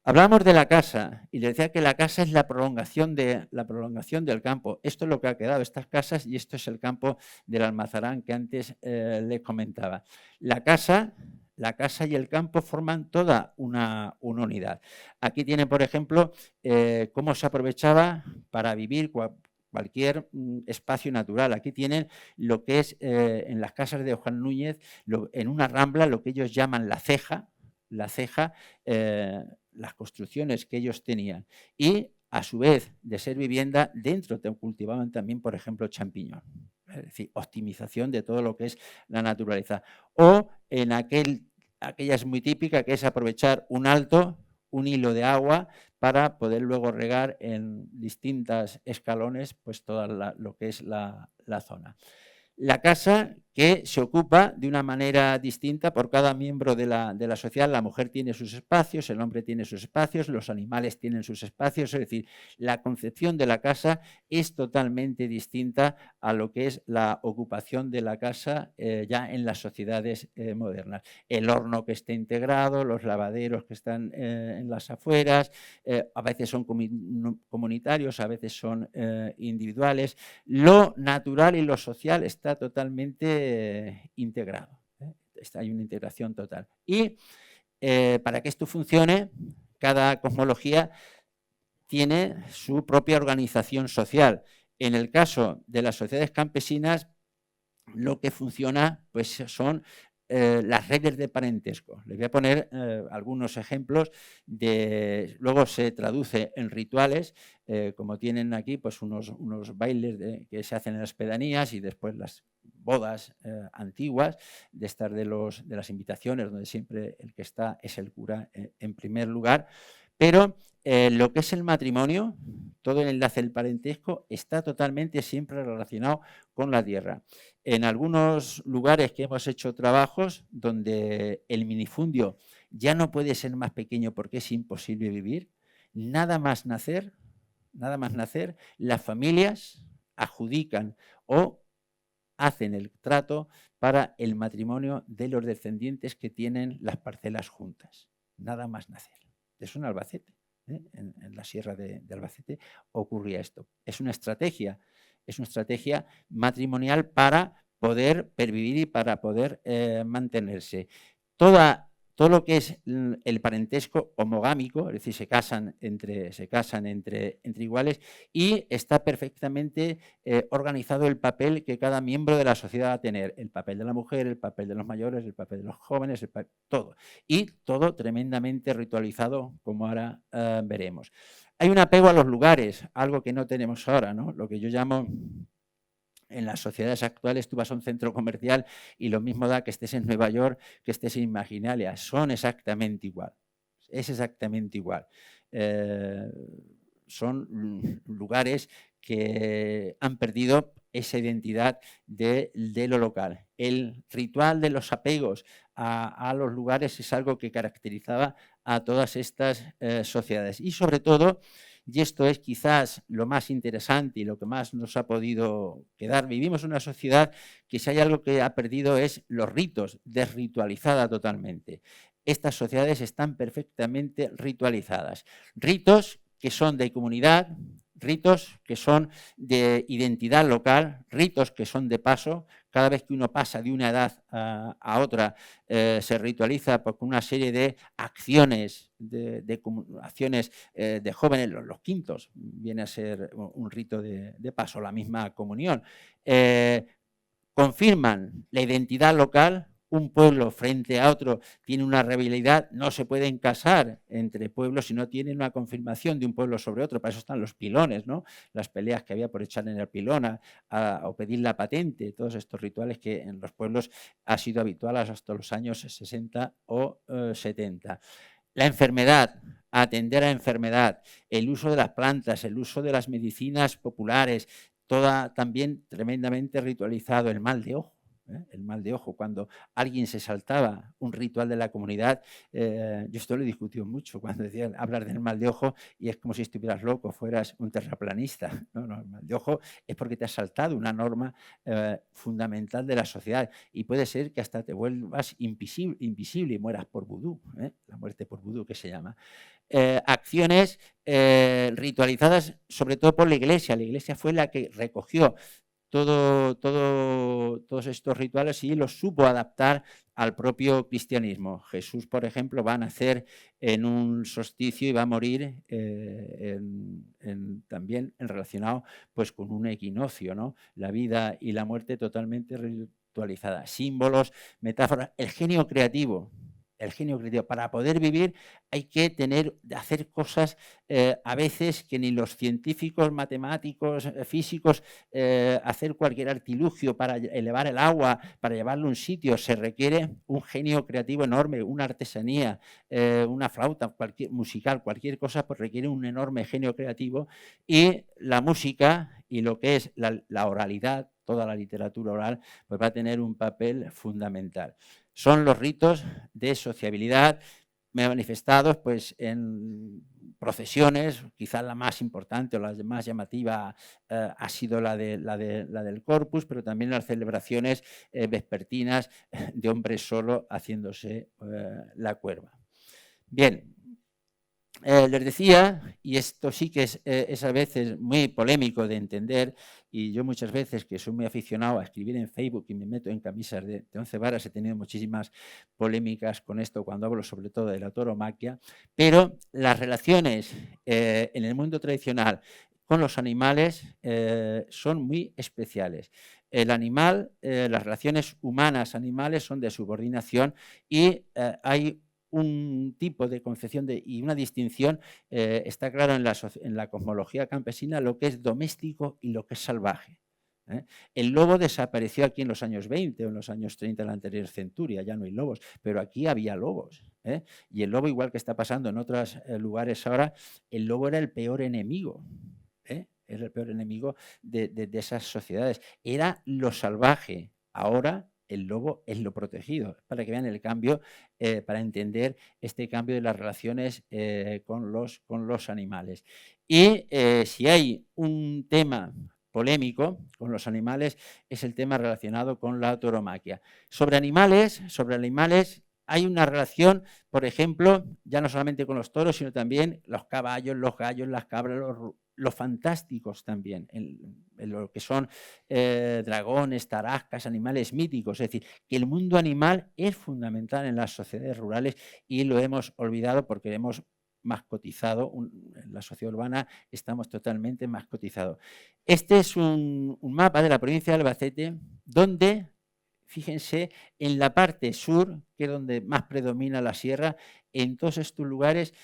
Hablamos de la casa y le decía que la casa es la prolongación del campo. Esto es lo que ha quedado, estas casas, y esto es el campo del Almazarán que antes les comentaba. La casa y el campo forman toda una unidad. Aquí tiene, por ejemplo, cómo se aprovechaba para vivir cualquier espacio natural. Aquí tienen lo que es en las casas de Juan Núñez, en una rambla, lo que ellos llaman la ceja, las construcciones que ellos tenían, y a su vez de ser vivienda, dentro cultivaban también, por ejemplo, champiñón, es decir, optimización de todo lo que es la naturaleza. O en aquella es muy típica, que es aprovechar un hilo de agua para poder luego regar en distintos escalones pues todo lo que es la zona. La casa que se ocupa de una manera distinta por cada miembro de la sociedad. La mujer tiene sus espacios, el hombre tiene sus espacios, los animales tienen sus espacios, es decir, la concepción de la casa es totalmente distinta a lo que es la ocupación de la casa ya en las sociedades modernas. El horno que está integrado, los lavaderos que están en las afueras, a veces son comunitarios, a veces son individuales. Lo natural y lo social está totalmente integrado. Hay una integración total. Y para que esto funcione, cada cosmología tiene su propia organización social. En el caso de las sociedades campesinas, lo que funciona pues, son las redes de parentesco. Les voy a poner algunos ejemplos, luego se traduce en rituales, como tienen aquí pues unos bailes que se hacen en las pedanías, y después las bodas antiguas, de estas de las invitaciones, donde siempre el que está es el cura en primer lugar, pero lo que es el matrimonio, todo el enlace del parentesco, está totalmente siempre relacionado con la tierra. En algunos lugares que hemos hecho trabajos donde el minifundio ya no puede ser más pequeño porque es imposible vivir, nada más nacer, las familias adjudican o hacen el trato para el matrimonio de los descendientes que tienen las parcelas juntas. Nada más nacer. Es un Albacete. En la sierra de Albacete ocurría esto. Es una estrategia matrimonial para poder pervivir y para poder mantenerse. Todo lo que es el parentesco homogámico, es decir, se casan entre iguales, y está perfectamente organizado el papel que cada miembro de la sociedad va a tener, el papel de la mujer, el papel de los mayores, el papel de los jóvenes, todo. Y todo tremendamente ritualizado, como ahora veremos. Hay un apego a los lugares, algo que no tenemos ahora, ¿no? Lo que yo llamo... En las sociedades actuales tú vas a un centro comercial y lo mismo da que estés en Nueva York, que estés en Imaginalia. Son exactamente igual. Es exactamente igual. Son lugares que han perdido esa identidad de lo local. El ritual de los apegos a los lugares es algo que caracterizaba a todas estas sociedades. Y sobre todo... Y esto es quizás lo más interesante y lo que más nos ha podido quedar. Vivimos en una sociedad que si hay algo que ha perdido es los ritos, desritualizada totalmente. Estas sociedades están perfectamente ritualizadas. Ritos que son de comunidad, ritos que son de identidad local, ritos que son de paso. Cada vez que uno pasa de una edad a otra, se ritualiza con una serie de acciones, acciones de jóvenes. Los quintos viene a ser un rito de paso, la misma comunión. Confirman la identidad local. Un pueblo frente a otro tiene una rivalidad, no se pueden casar entre pueblos si no tienen una confirmación de un pueblo sobre otro. Para eso están los pilones, ¿no? Las peleas que había por echar en el pilón o pedir la patente, todos estos rituales que en los pueblos ha sido habituales hasta los años 60 o 70. La enfermedad, atender a enfermedad, el uso de las plantas, el uso de las medicinas populares, toda también tremendamente ritualizado. El mal de ojo. El mal de ojo, cuando alguien se saltaba un ritual de la comunidad, yo esto lo he discutido mucho, cuando decían hablar del mal de ojo y es como si estuvieras loco, fueras un terraplanista. No, el mal de ojo es porque te has saltado una norma fundamental de la sociedad y puede ser que hasta te vuelvas invisible y mueras por vudú, la muerte por vudú que se llama. Acciones ritualizadas sobre todo por la Iglesia. La Iglesia fue la que recogió todos estos rituales y los supo adaptar al propio cristianismo. Jesús, por ejemplo, va a nacer en un solsticio y va a morir también relacionado pues, con un equinoccio, ¿no? La vida y la muerte totalmente ritualizada. Símbolos, metáforas, el genio creativo. Para poder vivir hay que hacer cosas a veces que ni los científicos, matemáticos, físicos, hacer cualquier artilugio para elevar el agua, para llevarlo a un sitio, se requiere un genio creativo enorme, una artesanía, una flauta musical, cualquier cosa, pues requiere un enorme genio creativo y la música y lo que es la oralidad, toda la literatura oral, pues va a tener un papel fundamental. Son los ritos de sociabilidad manifestados pues, en procesiones, quizás la más importante o la más llamativa ha sido la del Corpus, pero también las celebraciones vespertinas de hombres solo haciéndose la cuerva. Bien. Les decía, y esto sí que es a veces muy polémico de entender, y yo muchas veces que soy muy aficionado a escribir en Facebook y me meto en camisas de 11 varas, he tenido muchísimas polémicas con esto cuando hablo sobre todo de la tauromaquia, pero las relaciones en el mundo tradicional con los animales son muy especiales. El animal, las relaciones humanas-animales son de subordinación y hay un tipo de concepción y una distinción, está claro en la cosmología campesina lo que es doméstico y lo que es salvaje. ¿eh? El lobo desapareció aquí en los años 20 o en los años 30 de la anterior centuria, ya no hay lobos, pero aquí había lobos. Y el lobo, igual que está pasando en otros lugares ahora, el lobo era el peor enemigo. Era el peor enemigo de esas sociedades. Era lo salvaje. Ahora el lobo es lo protegido. Para que vean el cambio, para entender este cambio de las relaciones con los animales. Y si hay un tema polémico con los animales, es el tema relacionado con la tauromaquia. Sobre animales hay una relación, por ejemplo, ya no solamente con los toros, sino también los caballos, los gallos, las cabras, los fantásticos también, en lo que son dragones, tarascas, animales míticos. Es decir, que el mundo animal es fundamental en las sociedades rurales y lo hemos olvidado porque hemos mascotizado. En la sociedad urbana estamos totalmente mascotizados. Este es un mapa de la provincia de Albacete donde, fíjense, en la parte sur, que es donde más predomina la sierra, en todos estos lugares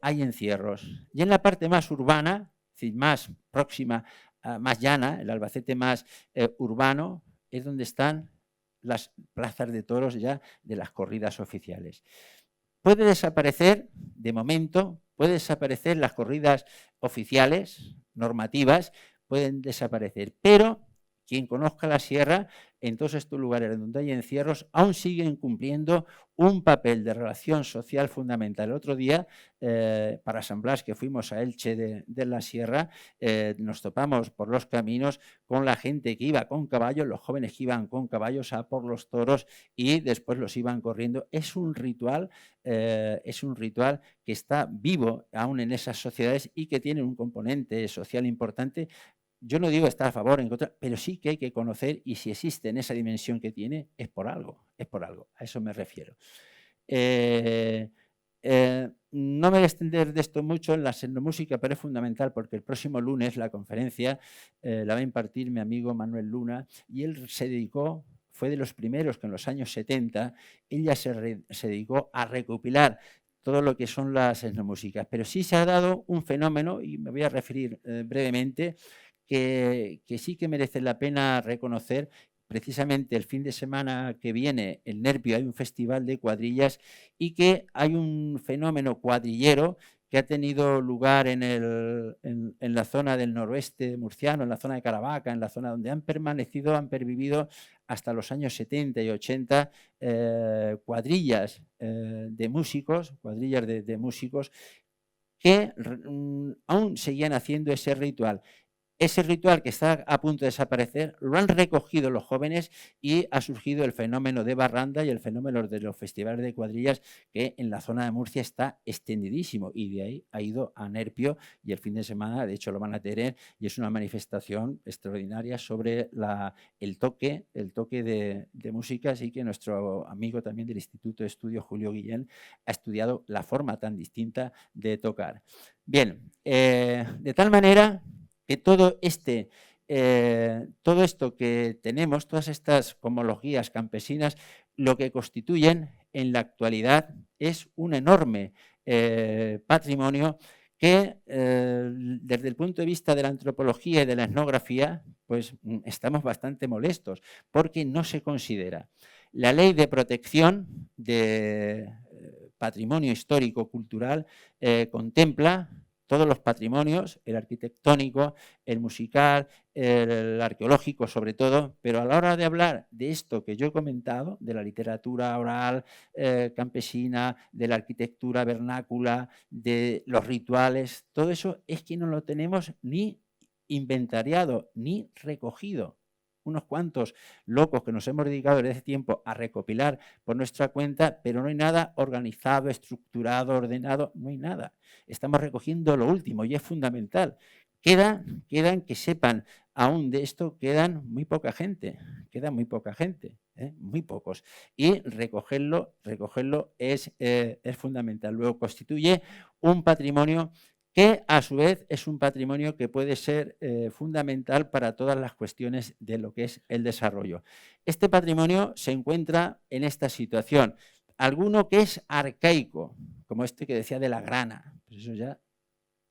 hay encierros. Y en la parte más urbana, es decir, más próxima, más llana, el Albacete más urbano, es donde están las plazas de toros ya de las corridas oficiales. Puede desaparecer, de momento, puede desaparecer las corridas oficiales, normativas, pueden desaparecer, pero quien conozca la sierra, en todos estos lugares donde hay encierros, aún siguen cumpliendo un papel de relación social fundamental. El otro día, para San Blas, que fuimos a Elche de la sierra, nos topamos por los caminos con la gente que iba con caballos, los jóvenes que iban con caballos a por los toros y después los iban corriendo. Es un ritual que está vivo aún en esas sociedades y que tiene un componente social importante. Yo no digo estar a favor o en contra, pero sí que hay que conocer, y si existe en esa dimensión que tiene, es por algo, a eso me refiero. No me voy a extender de esto mucho en la etnomúsica, pero es fundamental porque el próximo lunes la conferencia la va a impartir mi amigo Manuel Luna, y él fue de los primeros que en los años 70, ella se dedicó a recopilar todo lo que son las etnomúsicas, pero sí se ha dado un fenómeno, y me voy a referir brevemente, que sí que merece la pena reconocer. Precisamente el fin de semana que viene, en Nervio, hay un festival de cuadrillas y que hay un fenómeno cuadrillero que ha tenido lugar en la zona del noroeste murciano, en la zona de Caravaca, en la zona donde han pervivido hasta los años 70 y 80 cuadrillas de músicos, que aún seguían haciendo ese ritual. Ese ritual que está a punto de desaparecer lo han recogido los jóvenes y ha surgido el fenómeno de Barranda y el fenómeno de los festivales de cuadrillas, que en la zona de Murcia está extendidísimo, y de ahí ha ido a Nerpio, y el fin de semana de hecho lo van a tener, y es una manifestación extraordinaria sobre el toque de música. Así que nuestro amigo también del Instituto de Estudios, Julio Guillén, ha estudiado la forma tan distinta de tocar. Bien, de tal manera que todo esto que tenemos, todas estas cosmologías campesinas, lo que constituyen en la actualidad es un enorme patrimonio que desde el punto de vista de la antropología y de la etnografía, pues estamos bastante molestos porque no se considera. La ley de protección de patrimonio histórico-cultural contempla todos los patrimonios, el arquitectónico, el musical, el arqueológico sobre todo, pero a la hora de hablar de esto que yo he comentado, de la literatura oral campesina, de la arquitectura vernácula, de los rituales, todo eso es que no lo tenemos ni inventariado ni recogido. Unos cuantos locos que nos hemos dedicado desde hace tiempo a recopilar por nuestra cuenta, pero no hay nada organizado, estructurado, ordenado, no hay nada. Estamos recogiendo lo último y es fundamental. Quedan que sepan aún de esto, quedan muy poca gente, muy pocos. Y recogerlo es fundamental. Luego constituye un patrimonio que a su vez es un patrimonio que puede ser fundamental para todas las cuestiones de lo que es el desarrollo. Este patrimonio se encuentra en esta situación. Alguno que es arcaico, como este que decía de la grana, pues eso ya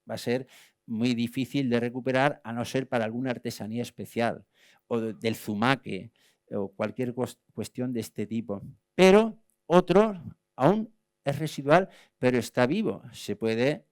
va a ser muy difícil de recuperar a no ser para alguna artesanía especial o del zumaque o cualquier cuestión de este tipo. Pero otro aún es residual, pero está vivo, se puede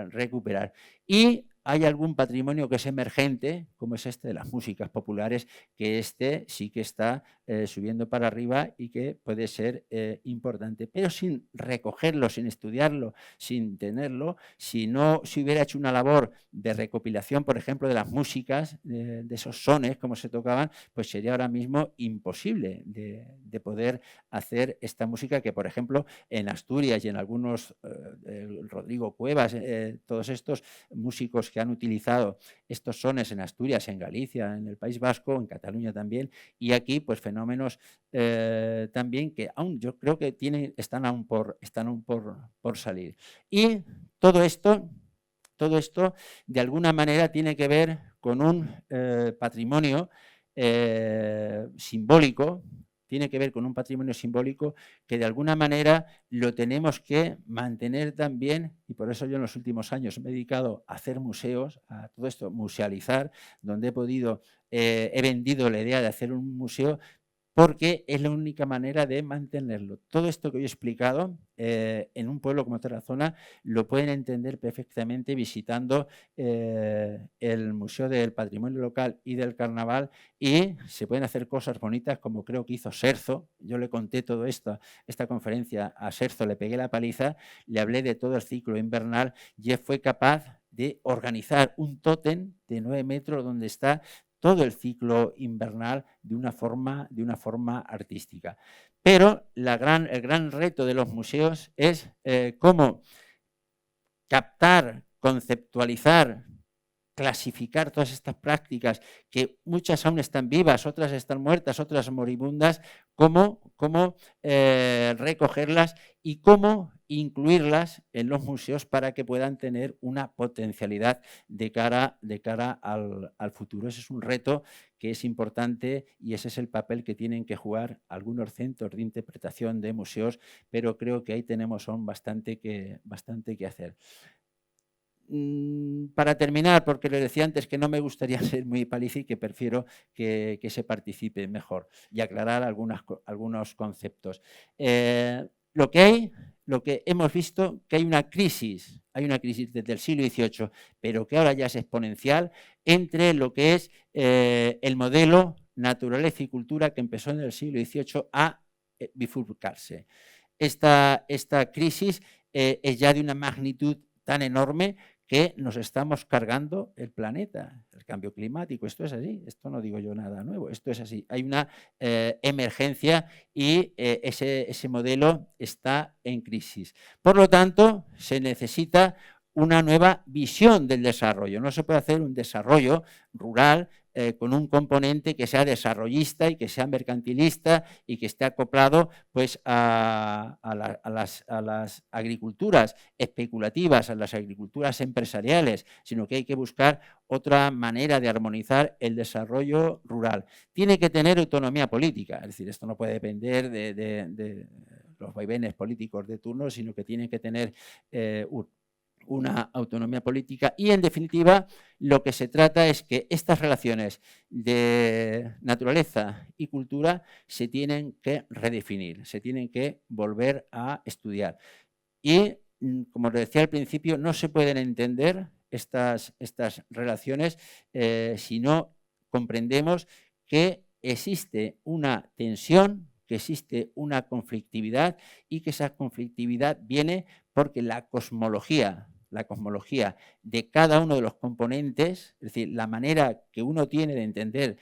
recuperar. Y hay algún patrimonio que es emergente, como es este de las músicas populares, que este sí que está subiendo para arriba y que puede ser importante, pero sin recogerlo, sin estudiarlo, sin tenerlo, si no se hubiera hecho una labor de recopilación, por ejemplo, de las músicas, de esos sones, como se tocaban, pues sería ahora mismo imposible de poder hacer esta música que, por ejemplo, en Asturias y en algunos, Rodrigo Cuevas, todos estos músicos que han utilizado estos sones en Asturias, en Galicia, en el País Vasco, en Cataluña también, y aquí pues fenómenos también que aún yo creo que están aún por salir. Y todo esto de alguna manera tiene que ver con un patrimonio simbólico, tiene que ver con un patrimonio simbólico que de alguna manera lo tenemos que mantener también, y por eso yo en los últimos años me he dedicado a hacer museos, a todo esto, musealizar, donde he vendido la idea de hacer un museo, porque es la única manera de mantenerlo. Todo esto que yo he explicado en un pueblo como Tarazona lo pueden entender perfectamente visitando el Museo del Patrimonio Local y del Carnaval, y se pueden hacer cosas bonitas como creo que hizo Serzo. Yo le conté todo esto, esta conferencia a Serzo, le pegué la paliza, le hablé de todo el ciclo invernal y él fue capaz de organizar un tótem de 9 metros donde está todo el ciclo invernal de una forma artística. Pero el gran reto de los museos es cómo captar, conceptualizar, clasificar todas estas prácticas, que muchas aún están vivas, otras están muertas, otras moribundas, cómo recogerlas y cómo incluirlas en los museos para que puedan tener una potencialidad de cara al futuro. Ese es un reto que es importante y ese es el papel que tienen que jugar algunos centros de interpretación de museos, pero creo que ahí tenemos aún bastante que hacer. Para terminar, porque les decía antes que no me gustaría ser muy paliza y que prefiero que se participe mejor y aclarar algunos conceptos. Lo que hemos visto, que hay una crisis desde el siglo XVIII, pero que ahora ya es exponencial, entre lo que es el modelo naturaleza y cultura que empezó en el siglo XVIII a bifurcarse. Esta crisis es ya de una magnitud tan enorme que nos estamos cargando el planeta, el cambio climático. Esto es así, esto no digo yo nada nuevo, esto es así. Hay una emergencia y ese modelo está en crisis. Por lo tanto, se necesita una nueva visión del desarrollo. No se puede hacer un desarrollo rural con un componente que sea desarrollista y que sea mercantilista y que esté acoplado pues, a las agriculturas especulativas, a las agriculturas empresariales, sino que hay que buscar otra manera de armonizar el desarrollo rural. Tiene que tener autonomía política, es decir, esto no puede depender de los vaivenes políticos de turno, sino que tiene que tener una autonomía política y, en definitiva, lo que se trata es que estas relaciones de naturaleza y cultura se tienen que redefinir, se tienen que volver a estudiar. Y, como les decía al principio, no se pueden entender estas relaciones si no comprendemos que existe una tensión, que existe una conflictividad y que esa conflictividad viene porque la cosmología de cada uno de los componentes, es decir, la manera que uno tiene de entender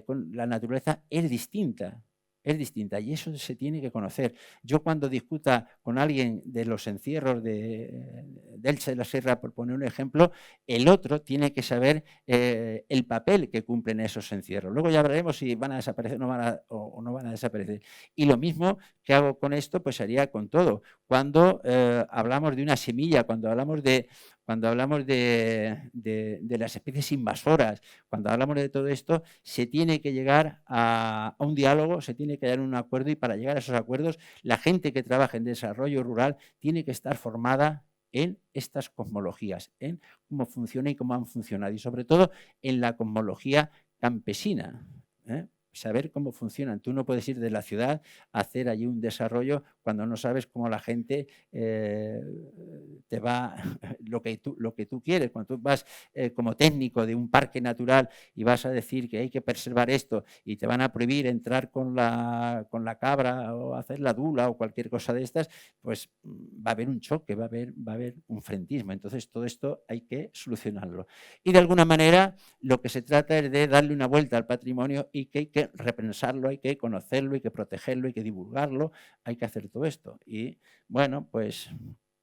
con la naturaleza es distinta y eso se tiene que conocer. Yo cuando discuta con alguien de los encierros de Elche de la Sierra, por poner un ejemplo, el otro tiene que saber el papel que cumplen esos encierros. Luego ya veremos si van a desaparecer o no van a desaparecer. Y lo mismo que hago con esto, pues haría con todo. Cuando hablamos de una semilla, cuando hablamos de las especies invasoras, cuando hablamos de todo esto, se tiene que llegar a un diálogo, se tiene que llegar a un acuerdo, y para llegar a esos acuerdos la gente que trabaja en desarrollo rural tiene que estar formada en estas cosmologías, en cómo funciona y cómo han funcionado, y sobre todo en la cosmología campesina, ¿eh? Saber cómo funcionan. Tú no puedes ir de la ciudad a hacer allí un desarrollo cuando no sabes cómo la gente te va lo que tú quieres. Cuando tú vas como técnico de un parque natural y vas a decir que hay que preservar esto y te van a prohibir entrar con la cabra o hacer la dula o cualquier cosa de estas, pues va a haber un choque, va a haber un frentismo. Entonces todo esto hay que solucionarlo. Y de alguna manera lo que se trata es de darle una vuelta al patrimonio y que hay que repensarlo, hay que conocerlo, hay que protegerlo, hay que divulgarlo, hay que hacer todo esto. Y bueno, pues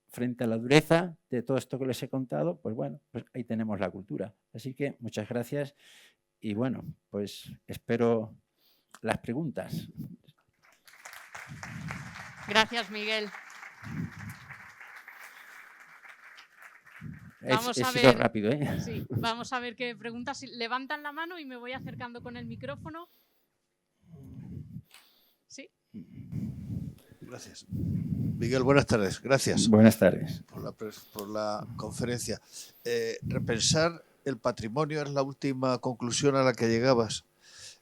frente a la dureza de todo esto que les he contado, pues bueno, pues ahí tenemos la cultura. Así que muchas gracias y bueno, pues espero las preguntas. Gracias, Miguel. He sido rápido, ¿eh? Sí, vamos a ver qué preguntas. Levantan la mano y me voy acercando con el micrófono. Sí. Gracias. Miguel, buenas tardes. Gracias. Buenas tardes. Por la conferencia. Repensar el patrimonio es la última conclusión a la que llegabas,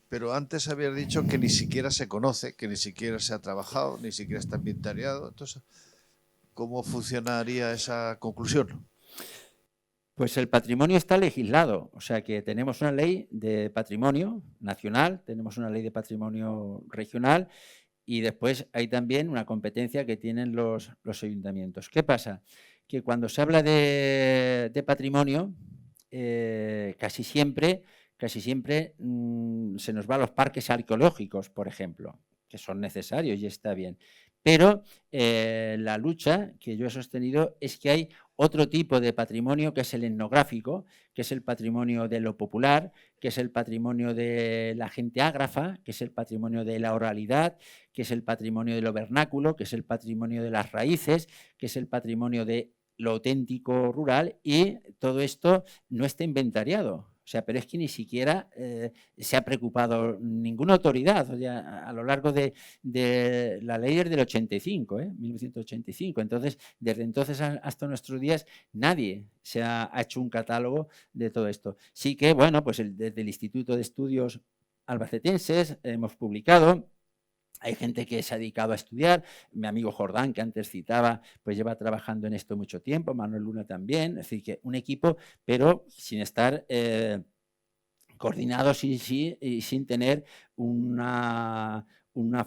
pero antes habías dicho que ni siquiera se conoce, que ni siquiera se ha trabajado, ni siquiera está inventariado. Entonces, ¿cómo funcionaría esa conclusión? Pues el patrimonio está legislado, o sea que tenemos una ley de patrimonio nacional, tenemos una ley de patrimonio regional y después hay también una competencia que tienen los ayuntamientos. ¿Qué pasa? Que cuando se habla de patrimonio, casi siempre se nos va a los parques arqueológicos, por ejemplo, que son necesarios y está bien. Pero la lucha que yo he sostenido es que hay otro tipo de patrimonio que es el etnográfico, que es el patrimonio de lo popular, que es el patrimonio de la gente ágrafa, que es el patrimonio de la oralidad, que es el patrimonio de lo vernáculo, que es el patrimonio de las raíces, que es el patrimonio de lo auténtico rural, y todo esto no está inventariado. O sea, pero es que ni siquiera se ha preocupado ninguna autoridad, o sea, a lo largo de la ley es del 85, 1985. Entonces, desde entonces hasta nuestros días, nadie se ha hecho un catálogo de todo esto. Sí que, bueno, pues desde el Instituto de Estudios Albacetenses hemos publicado. Hay gente que se ha dedicado a estudiar, mi amigo Jordán, que antes citaba, pues lleva trabajando en esto mucho tiempo, Manuel Luna también, es decir, que un equipo, pero sin estar coordinados y sin tener una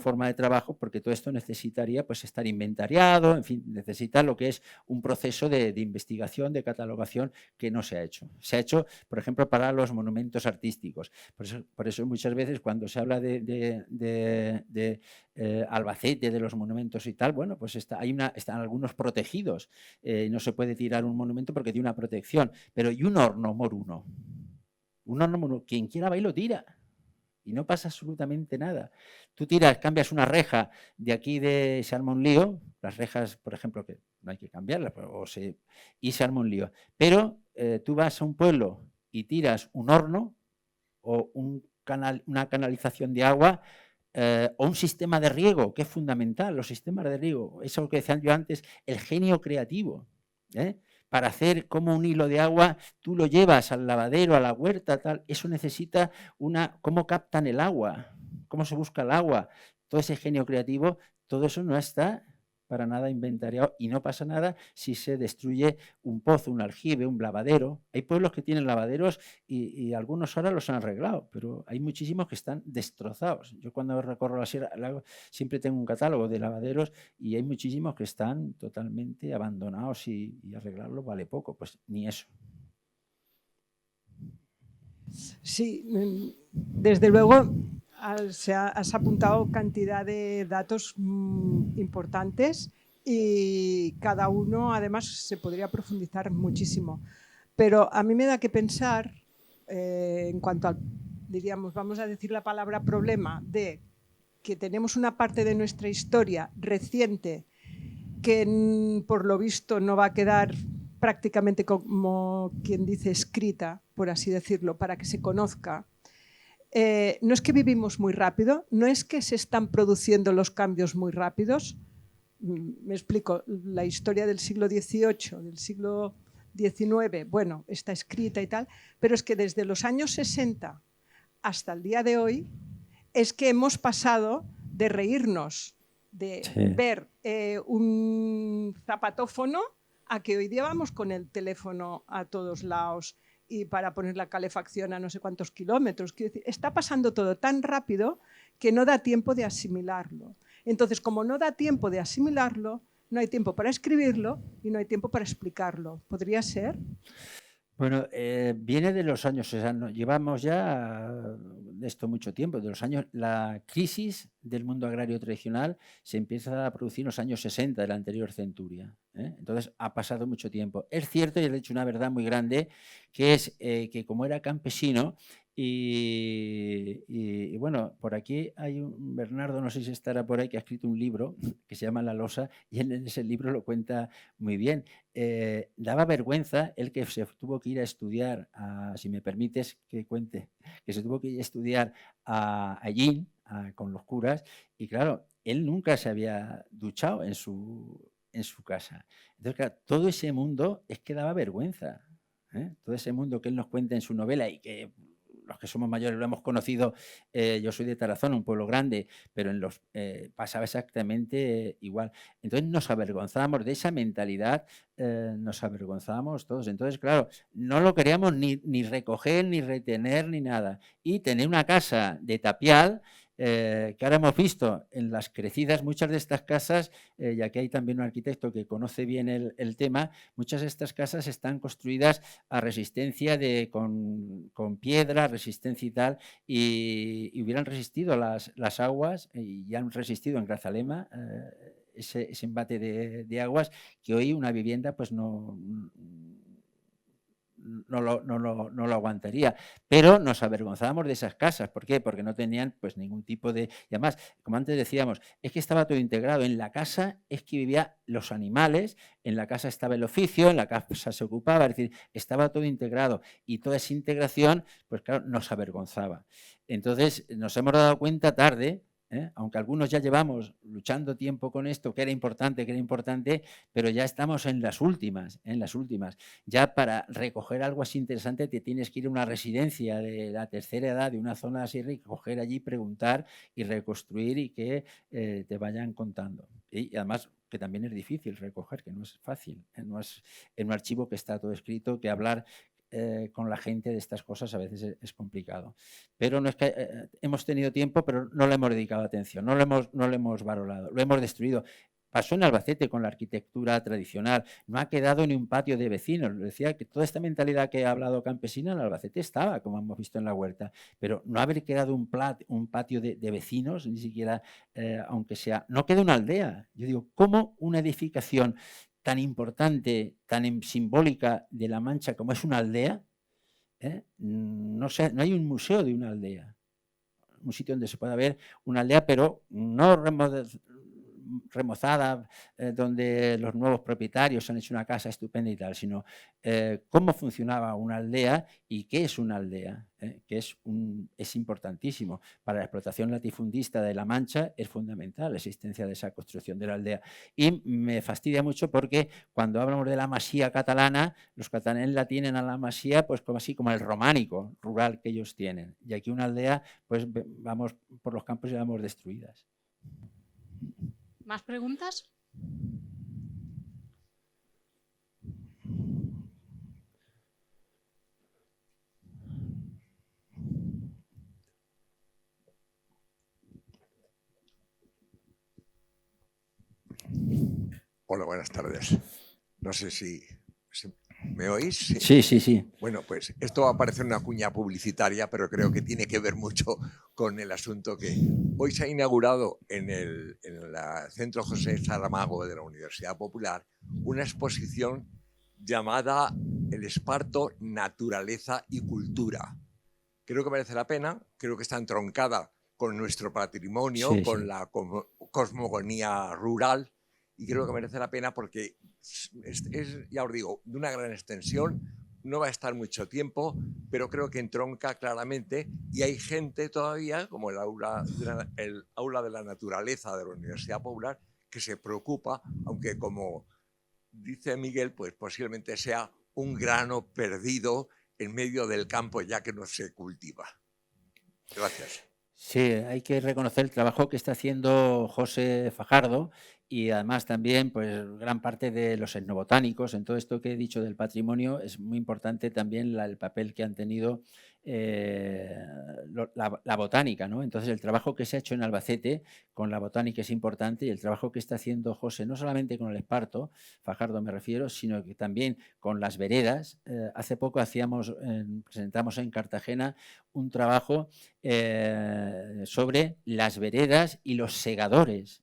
forma de trabajo, porque todo esto necesitaría pues estar inventariado, en fin, necesita lo que es un proceso de investigación, de catalogación que no se ha hecho. Se ha hecho, por ejemplo, para los monumentos artísticos. Por eso muchas veces cuando se habla de Albacete, de los monumentos y tal, bueno, pues están algunos protegidos. No se puede tirar un monumento porque tiene una protección, pero ¿y un horno moruno? Un horno moruno, quien quiera va y lo tira. Y no pasa absolutamente nada. Tú cambias una reja de aquí de se arma un lío, las rejas, por ejemplo, que no hay que cambiarlas, y se arma un lío. Pero tú vas a un pueblo y tiras un horno o una canalización de agua o un sistema de riego, que es fundamental, los sistemas de riego. Eso es lo que decía yo antes, el genio creativo, para hacer como un hilo de agua, tú lo llevas al lavadero, a la huerta, tal. Eso necesita cómo captan el agua, cómo se busca el agua, todo ese genio creativo, todo eso no está para nada inventariado y no pasa nada si se destruye un pozo, un aljibe, un lavadero. Hay pueblos que tienen lavaderos y algunos ahora los han arreglado, pero hay muchísimos que están destrozados. Yo cuando recorro la sierra siempre tengo un catálogo de lavaderos y hay muchísimos que están totalmente abandonados y arreglarlos vale poco, pues ni eso. Sí, desde luego has apuntado cantidad de datos importantes y cada uno además se podría profundizar muchísimo. Pero a mí me da que pensar en cuanto al, diríamos, vamos a decir la palabra problema, de que tenemos una parte de nuestra historia reciente que por lo visto no va a quedar prácticamente como quien dice escrita, por así decirlo, para que se conozca. No es que vivimos muy rápido, no es que se están produciendo los cambios muy rápidos, Me explico, la historia del siglo XVIII, del siglo XIX, bueno, está escrita y tal, pero es que desde los años 60 hasta el día de hoy es que hemos pasado de reírnos, de ver un zapatófono, a que hoy día vamos con el teléfono a todos lados y para poner la calefacción a no sé cuántos kilómetros. Quiero decir, está pasando todo tan rápido que no da tiempo de asimilarlo. Entonces, como no da tiempo de asimilarlo, no hay tiempo para escribirlo y no hay tiempo para explicarlo. ¿Podría ser? Bueno, viene de los años, o sea, llevamos ya de esto mucho tiempo, de los años, la crisis del mundo agrario tradicional se empieza a producir en los años 60 de la anterior centuria, ¿eh? Entonces ha pasado mucho tiempo. Es cierto, y he dicho una verdad muy grande, que es que como era campesino, y bueno, por aquí hay un Bernardo, no sé si estará por ahí, que ha escrito un libro que se llama La Losa, y en ese libro lo cuenta muy bien. Daba vergüenza el que se tuvo que ir a estudiar, si me permites que cuente, que se tuvo que ir a estudiar allí con los curas, y claro, él nunca se había duchado en su casa. Entonces, claro, todo ese mundo es que daba vergüenza, ¿eh? Todo ese mundo que él nos cuenta en su novela y que los que somos mayores lo hemos conocido. Yo soy de Tarazona, un pueblo grande, pero pasaba exactamente igual. Entonces nos avergonzábamos de esa mentalidad, nos avergonzábamos todos. Entonces, claro, no lo queríamos ni recoger, ni retener, ni nada. Y tener una casa de tapial, que ahora hemos visto en las crecidas, muchas de estas casas, ya que hay también un arquitecto que conoce bien el tema, muchas de estas casas están construidas a resistencia con piedra, resistencia y tal, y hubieran resistido las aguas, y ya han resistido en Grazalema ese embate de aguas, que hoy una vivienda pues no lo aguantaría, pero nos avergonzábamos de esas casas. ¿Por qué? Porque no tenían pues ningún tipo de... Y además, como antes decíamos, es que estaba todo integrado. En la casa es que vivían los animales, en la casa estaba el oficio, en la casa se ocupaba, es decir, estaba todo integrado, y toda esa integración, pues claro, nos avergonzaba. Entonces nos hemos dado cuenta tarde, aunque algunos ya llevamos luchando tiempo con esto, que era importante, pero ya estamos en las últimas. Ya para recoger algo así interesante te tienes que ir a una residencia de la tercera edad, de una zona así, recoger allí, preguntar y reconstruir, y que te vayan contando. Y además que también es difícil recoger, que no es fácil, no es en un archivo que está todo escrito, que hablar con la gente de estas cosas a veces es complicado. Pero no es que hemos tenido tiempo, pero no le hemos dedicado atención, no lo hemos valorado, lo hemos destruido. Pasó en Albacete con la arquitectura tradicional, no ha quedado ni un patio de vecinos. Decía que toda esta mentalidad que he hablado campesina en Albacete estaba, como hemos visto en la huerta, pero no haber quedado un patio de vecinos, ni siquiera, aunque sea, no queda una aldea. Yo digo, ¿cómo una edificación tan importante, tan simbólica de La Mancha como es una aldea, no hay un museo de una aldea, un sitio donde se pueda ver una aldea, pero no remozada, donde los nuevos propietarios han hecho una casa estupenda y tal, sino cómo funcionaba una aldea y qué es una aldea, que es importantísimo. Para la explotación latifundista de La Mancha es fundamental la existencia de esa construcción de la aldea. Y me fastidia mucho porque cuando hablamos de la masía catalana, los catalanes la tienen a la masía pues como el románico rural que ellos tienen. Y aquí una aldea, pues vamos por los campos y la vamos destruidas. ¿Más preguntas? Hola, buenas tardes. No sé si ¿me oís? Sí. Bueno, pues esto va a parecer una cuña publicitaria, pero creo que tiene que ver mucho con el asunto que hoy se ha inaugurado en el Centro José Saramago de la Universidad Popular una exposición llamada El Esparto, Naturaleza y Cultura. Creo que merece la pena, creo que está entroncada con nuestro patrimonio, con la cosmogonía rural, y creo que merece la pena porque es, ya os digo, de una gran extensión, no va a estar mucho tiempo, pero creo que entronca claramente, y hay gente todavía, como el aula de la naturaleza de la Universidad Popular, que se preocupa, aunque como dice Miguel, pues posiblemente sea un grano perdido en medio del campo ya que no se cultiva. Gracias. Sí, hay que reconocer el trabajo que está haciendo José Fajardo y además también pues gran parte de los etnobotánicos. En todo esto que he dicho del patrimonio es muy importante también el papel que han tenido la botánica, ¿no? Entonces el trabajo que se ha hecho en Albacete con la botánica es importante y el trabajo que está haciendo José, no solamente con el esparto, Fajardo me refiero, sino que también con las veredas. Hace poco presentamos en Cartagena un trabajo sobre las veredas y los segadores,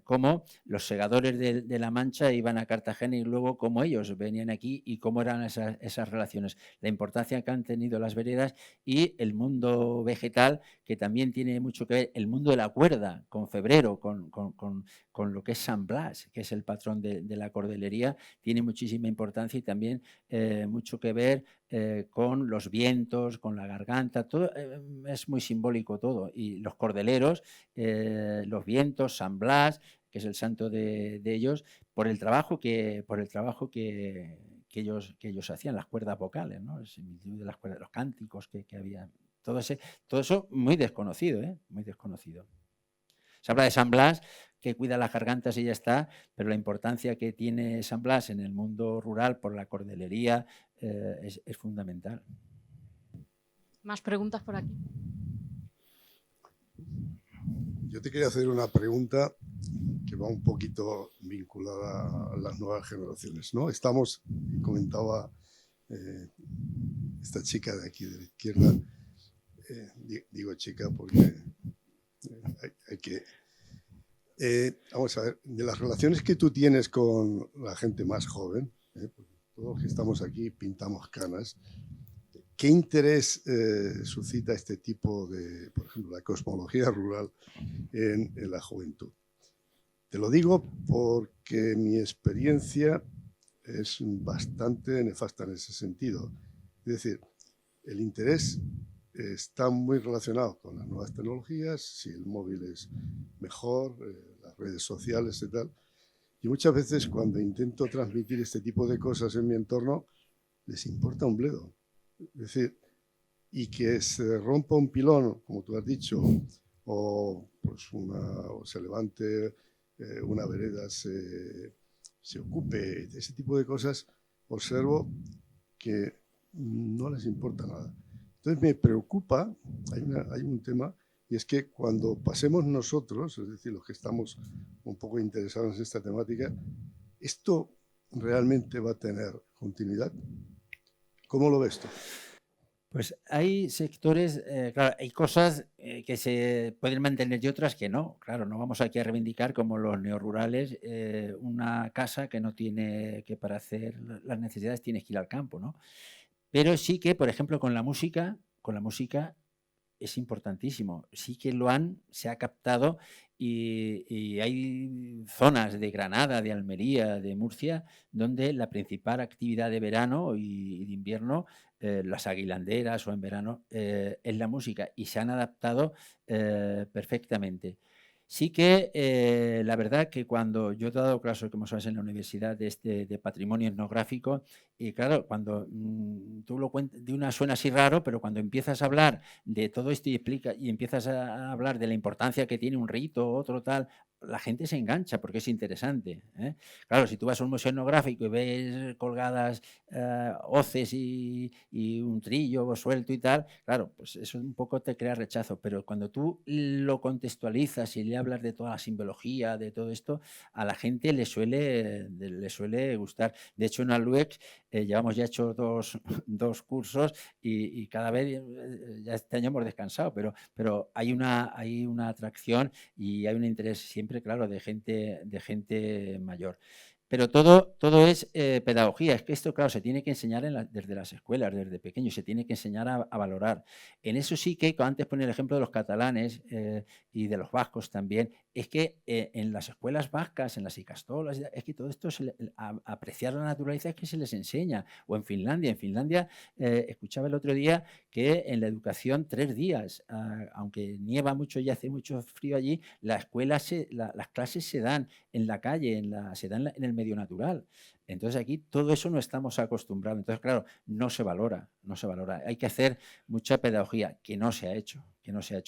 cómo los segadores de La Mancha iban a Cartagena y luego cómo ellos venían aquí y cómo eran esas relaciones, la importancia que han tenido las veredas y el mundo vegetal, que también tiene mucho que ver, el mundo de la cuerda, con febrero, con lo que es San Blas, que es el patrón de la cordelería, tiene muchísima importancia y también mucho que ver con los vientos, con la garganta, todo es muy simbólico todo. Y los cordeleros, los vientos, San Blas, que es el santo de ellos, por el trabajo que ellos hacían, las cuerdas vocales, ¿no? De las cuerdas, los cánticos que había. Todo eso muy desconocido, muy desconocido. Se habla de San Blas, que cuida las gargantas y ya está, pero la importancia que tiene San Blas en el mundo rural por la cordelería es fundamental. ¿Más preguntas por aquí? Yo te quería hacer una pregunta que va un poquito vinculada a las nuevas generaciones, ¿no? Comentaba esta chica de aquí de la izquierda, digo chica porque hay que... vamos a ver, de las relaciones que tú tienes con la gente más joven, todos los que estamos aquí pintamos canas, ¿qué interés suscita este tipo de, por ejemplo, la cosmología rural en la juventud? Te lo digo porque mi experiencia es bastante nefasta en ese sentido. Es decir, el interés está muy relacionado con las nuevas tecnologías, si el móvil es mejor, las redes sociales y tal. Y muchas veces cuando intento transmitir este tipo de cosas en mi entorno, les importa un bledo. Es decir, y que se rompa un pilón, como tú has dicho, o pues se levante una vereda, se ocupe, ese tipo de cosas, observo que no les importa nada. Entonces me preocupa, hay un tema, y es que cuando pasemos nosotros, es decir, los que estamos un poco interesados en esta temática, ¿esto realmente va a tener continuidad? ¿Cómo lo ves tú? Pues hay sectores, claro, hay cosas que se pueden mantener y otras que no. Claro, no vamos aquí a reivindicar como los neorurales una casa que no tiene, que para hacer las necesidades tienes que ir al campo, ¿no? Pero sí que, por ejemplo, con la música es importantísimo. Sí que se ha captado y hay zonas de Granada, de Almería, de Murcia, donde la principal actividad de verano y de invierno, las aguilanderas o en verano, es la música y se han adaptado perfectamente. Sí que la verdad que cuando yo he dado clases, como sabes, en la universidad de patrimonio etnográfico, y claro, cuando tú lo cuentas, de una suena así raro, pero cuando empiezas a hablar de todo esto y empiezas a hablar de la importancia que tiene un rito, otro tal, la gente se engancha porque es interesante. Claro, si tú vas a un museo etnográfico y ves colgadas hoces y un trillo suelto y tal, claro, pues eso un poco te crea rechazo, pero cuando tú lo contextualizas y le hablas de toda la simbología, de todo esto, a la gente le suele gustar. De hecho, en Aluex llevamos ya hecho dos cursos y cada vez, ya este año hemos descansado, pero hay una atracción y hay un interés siempre, claro, de gente mayor. Pero todo es pedagogía. Es que esto, claro, se tiene que enseñar desde las escuelas, desde pequeño, se tiene que enseñar a valorar. En eso sí que, antes ponía el ejemplo de los catalanes y de los vascos también, es que en las escuelas vascas, en las icastolas, es que todo esto, apreciar la naturaleza es que se les enseña. O en Finlandia, escuchaba el otro día que en la educación 3 días, aunque nieva mucho y hace mucho frío allí, las clases se dan en la calle, se dan en el medio natural. Entonces aquí todo eso no estamos acostumbrados. Entonces, claro, no se valora. Hay que hacer mucha pedagogía, que no se ha hecho.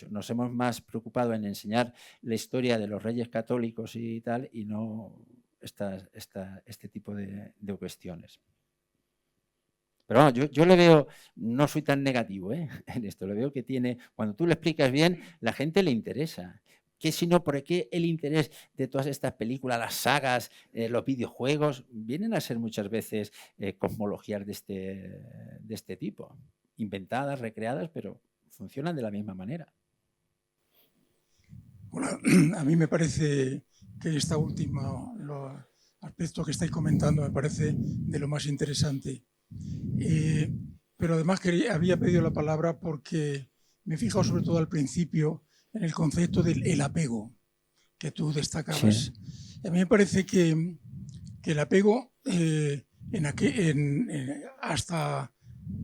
Nos hemos más preocupado en enseñar la historia de los reyes católicos y tal, y no este tipo de cuestiones. Pero vamos, yo le veo, no soy tan negativo en esto, le veo que tiene, cuando tú le explicas bien, la gente le interesa. ¿Qué si no? ¿Por qué el interés de todas estas películas, las sagas, los videojuegos, vienen a ser muchas veces cosmologías de este tipo? Inventadas, recreadas, pero funcionan de la misma manera. Bueno, a mí me parece que esta última, aspecto que estáis comentando, me parece de lo más interesante. Pero además había pedido la palabra porque me he fijado sobre todo al principio en el concepto del apego que tú destacabas. Sí. A mí me parece que el apego hasta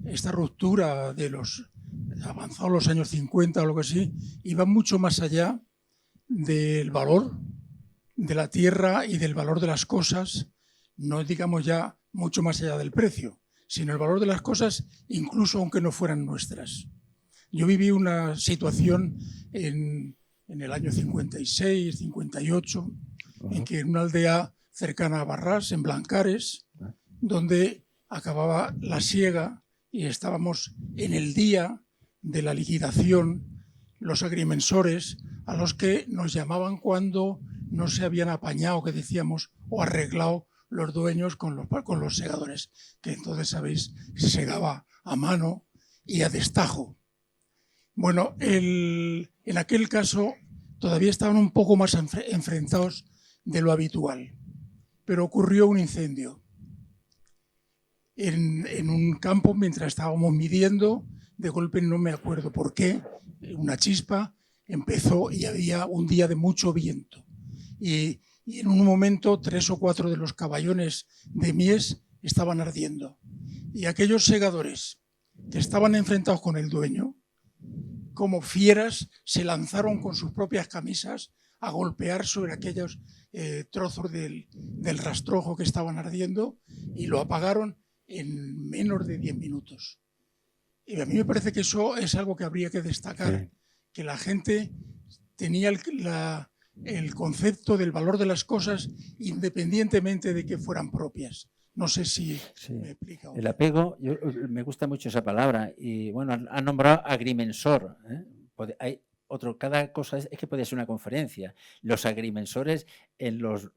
esta ruptura de los avanzados los años 50 o lo que sí, iba mucho más allá del valor de la tierra y del valor de las cosas, no digamos ya mucho más allá del precio, sino el valor de las cosas incluso aunque no fueran nuestras. Yo viví una situación en el año 56, 58, en que en una aldea cercana a Barrás, en Blancares, donde acababa la siega y estábamos en el día de la liquidación, los agrimensores a los que nos llamaban cuando no se habían apañado, que decíamos, o arreglado los dueños con los segadores, que entonces, sabéis, se segaba a mano y a destajo. Bueno, en aquel caso todavía estaban un poco más enfrentados de lo habitual, pero ocurrió un incendio en un campo mientras estábamos midiendo. De golpe, no me acuerdo por qué, una chispa empezó y había un día de mucho viento. Y en un momento 3 o 4 de los caballones de mies estaban ardiendo. Y aquellos segadores que estaban enfrentados con el dueño, como fieras, se lanzaron con sus propias camisas a golpear sobre aquellos trozos del rastrojo que estaban ardiendo y lo apagaron en menos de 10 minutos. Y a mí me parece que eso es algo que habría que destacar, que la gente tenía el concepto del valor de las cosas independientemente de que fueran propias. No sé si me explica. El apego, me gusta mucho esa palabra. Y bueno, ha nombrado agrimensor. Hay cada cosa es que puede ser una conferencia. Los agrimensores en los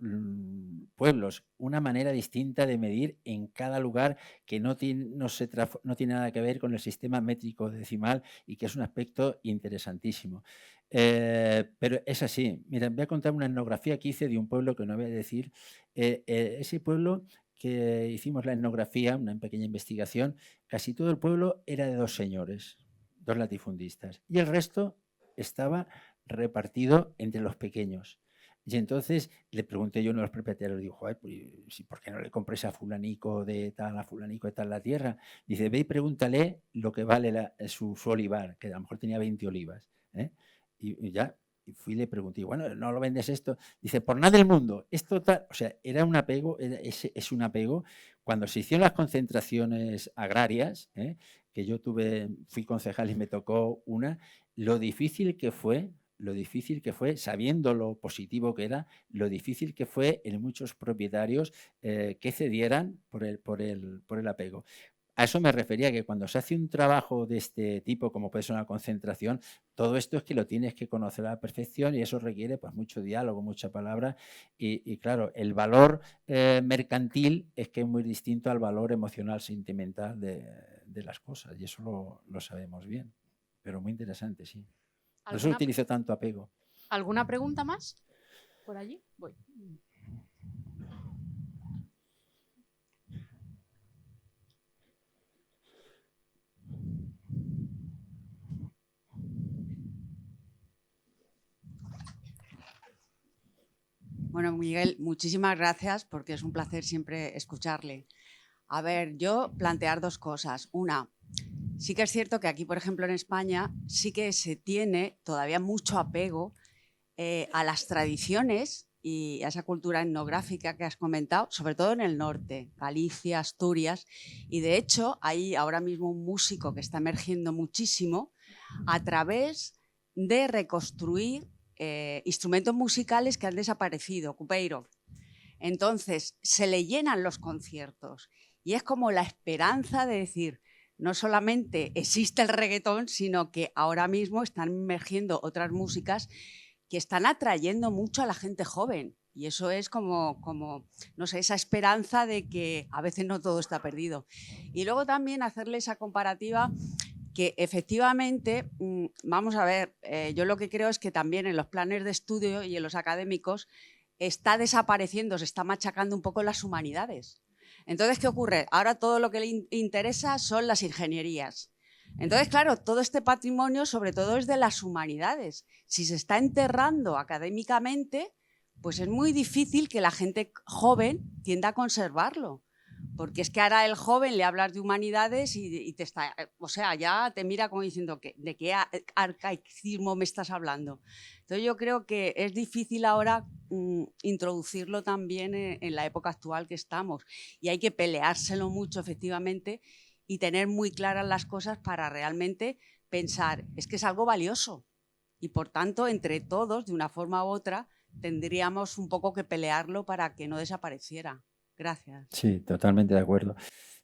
pueblos, una manera distinta de medir en cada lugar que no tiene nada que ver con el sistema métrico decimal y que es un aspecto interesantísimo. Pero es así. Mira, voy a contar una etnografía que hice de un pueblo que no voy a decir. Ese pueblo que hicimos la etnografía, una pequeña investigación, casi todo el pueblo era de 2 señores, 2 latifundistas, y el resto estaba repartido entre los pequeños. Y entonces le pregunté yo a uno de los propietarios, digo, joder, ¿por qué no le compres a fulanico de tal, a fulanico de tal la tierra? Dice, ve y pregúntale lo que vale su olivar, que a lo mejor tenía 20 olivas. Y ya, y fui y le pregunté, bueno, ¿no lo vendes esto? Dice, por nada del mundo, esto tal. O sea, era un apego, es un apego. Cuando se hicieron las concentraciones agrarias, que yo fui concejal y me tocó una, lo difícil que fue, sabiendo lo positivo que era, lo difícil que fue en muchos propietarios que cedieran por el apego. A eso me refería, que cuando se hace un trabajo de este tipo, como puede ser una concentración, todo esto es que lo tienes que conocer a la perfección y eso requiere pues mucho diálogo, mucha palabra y claro, el valor mercantil es que es muy distinto al valor emocional, sentimental de las cosas y eso lo sabemos bien, pero muy interesante, sí. Por eso utilizo tanto apego. ¿Alguna pregunta más? ¿Por allí? Voy. Bueno, Miguel, muchísimas gracias porque es un placer siempre escucharle. A ver, yo plantear dos cosas. Una, sí que es cierto que aquí, por ejemplo, en España, sí que se tiene todavía mucho apego a las tradiciones y a esa cultura etnográfica que has comentado, sobre todo en el norte, Galicia, Asturias. Y de hecho, hay ahora mismo un músico que está emergiendo muchísimo a través de reconstruir instrumentos musicales que han desaparecido, cupeiro. Entonces, se le llenan los conciertos y es como la esperanza de decir, no solamente existe el reggaetón, sino que ahora mismo están emergiendo otras músicas que están atrayendo mucho a la gente joven. Y eso es como, no sé, esa esperanza de que a veces no todo está perdido. Y luego también hacerle esa comparativa que efectivamente, vamos a ver, yo lo que creo es que también en los planes de estudio y en los académicos está desapareciendo, se está machacando un poco las humanidades. Entonces, ¿qué ocurre? Ahora todo lo que le interesa son las ingenierías. Entonces, claro, todo este patrimonio sobre todo es de las humanidades. Si se está enterrando académicamente, pues es muy difícil que la gente joven tienda a conservarlo. Porque es que ahora el joven le hablas de humanidades y te está, o sea, ya te mira como diciendo ¿de qué arcaicismo me estás hablando? Entonces yo creo que es difícil ahora introducirlo también en la época actual que estamos y hay que peleárselo mucho efectivamente y tener muy claras las cosas para realmente pensar, es que es algo valioso y por tanto entre todos, de una forma u otra, tendríamos un poco que pelearlo para que no desapareciera. Gracias. Sí, totalmente de acuerdo.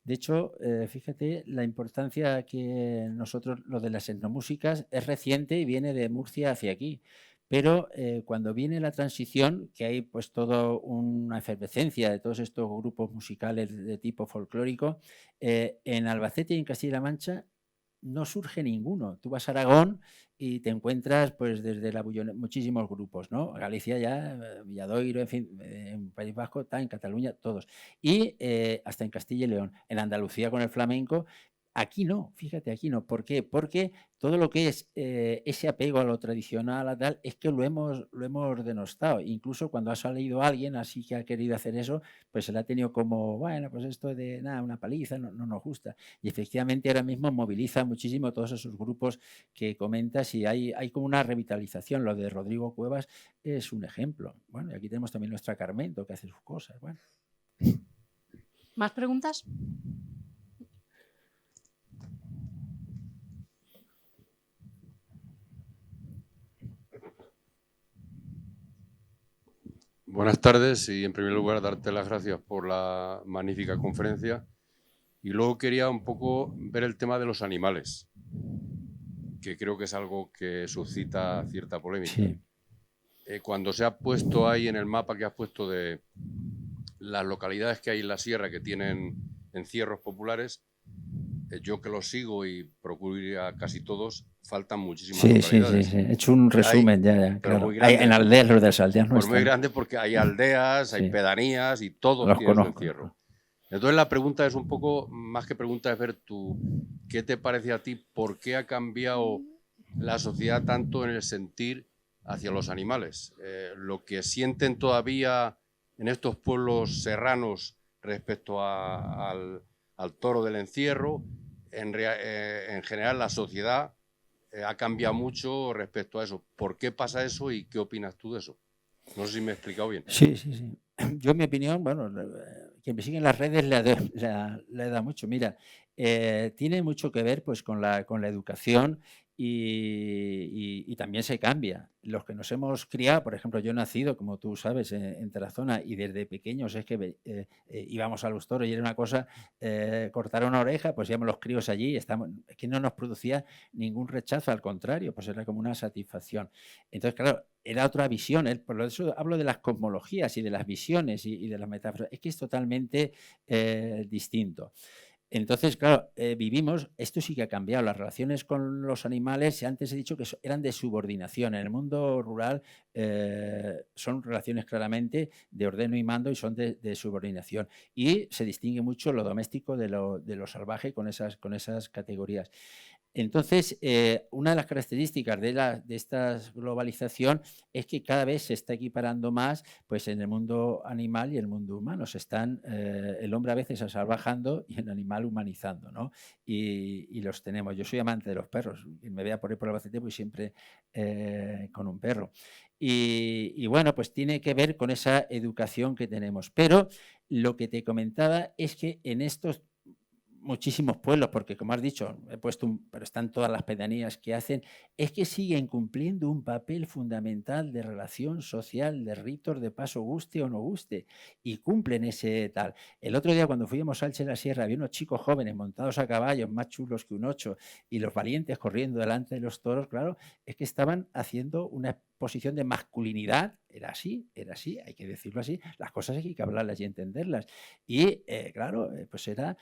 De hecho, fíjate, la importancia que nosotros, lo de las etnomúsicas, es reciente y viene de Murcia hacia aquí. Pero cuando viene la transición, que hay pues toda una efervescencia de todos estos grupos musicales de tipo folclórico, en Albacete y en Castilla-La Mancha no surge ninguno. Tú vas a Aragón y te encuentras pues desde la muchísimos grupos, ¿no? Galicia ya, Villadoiro, en fin, en País Vasco, en Cataluña, todos. Y hasta en Castilla y León. En Andalucía con el flamenco. Aquí no, fíjate, aquí no. ¿Por qué? Porque todo lo que es ese apego a lo tradicional, a tal, es que lo hemos denostado. Incluso cuando ha salido alguien así que ha querido hacer eso, pues se le ha tenido como, bueno, pues esto de nada, una paliza, no nos gusta. Y efectivamente ahora mismo moviliza muchísimo todos esos grupos que comentas y hay como una revitalización. Lo de Rodrigo Cuevas es un ejemplo. Bueno, y aquí tenemos también nuestra Carmento que hace sus cosas. Bueno. ¿Más preguntas? Buenas tardes y en primer lugar darte las gracias por la magnífica conferencia y luego quería un poco ver el tema de los animales, que creo que es algo que suscita cierta polémica. Sí. Cuando se ha puesto ahí en el mapa que has puesto de las localidades que hay en la sierra que tienen encierros populares, yo que los sigo y procuro ir a casi todos, faltan muchísimas localidades. Sí. He hecho un resumen ya, claro. Hay en aldeas, los de las aldeas no están. están. Muy grande porque hay aldeas, hay pedanías y todos los tienen conozco. su encierro. Entonces la pregunta es un poco, más que pregunta, es ver tú, ¿qué te parece a ti? ¿Por qué ha cambiado la sociedad tanto en el sentir hacia los animales? Lo que sienten todavía en estos pueblos serranos respecto al toro del encierro, en general la sociedad ha cambiado mucho respecto a eso. ¿Por qué pasa eso y qué opinas tú de eso? No sé si me he explicado bien. Sí. Yo, en mi opinión, bueno, quien me sigue en las redes le da mucho. Mira, tiene mucho que ver pues con la educación y también se cambia. Los que nos hemos criado, por ejemplo, yo he nacido, como tú sabes, en Tarazona y desde pequeños es que íbamos a los toros y era una cosa, cortar una oreja, pues íbamos los críos allí, es que no nos producía ningún rechazo, al contrario, pues era como una satisfacción. Entonces, claro, era otra visión, por eso hablo de las cosmologías y de las visiones y de las metáforas, es que es totalmente distinto. Entonces, claro, vivimos, esto sí que ha cambiado, las relaciones con los animales, antes he dicho que eran de subordinación, en el mundo rural son relaciones claramente de ordeno y mando y son de subordinación, y se distingue mucho lo doméstico de lo salvaje con esas categorías. Entonces, una de las características de esta globalización es que cada vez se está equiparando más pues, en el mundo animal y el mundo humano. El hombre a veces se está bajando y el animal humanizando, ¿no? Y los tenemos. Yo soy amante de los perros. Me vea por ahí por Albacete, pues siempre con un perro. Y bueno, pues tiene que ver con esa educación que tenemos. Pero lo que te comentaba es que en estos muchísimos pueblos, porque como has dicho, pero están todas las pedanías que hacen, es que siguen cumpliendo un papel fundamental de relación social, de ritos de paso, guste o no guste, y cumplen ese tal. El otro día cuando fuimos a Alche de la Sierra había unos chicos jóvenes montados a caballos, más chulos que un 8, y los valientes corriendo delante de los toros, claro, es que estaban haciendo una exposición de masculinidad. Era así, hay que decirlo así, las cosas hay que hablarlas y entenderlas. Y claro, pues era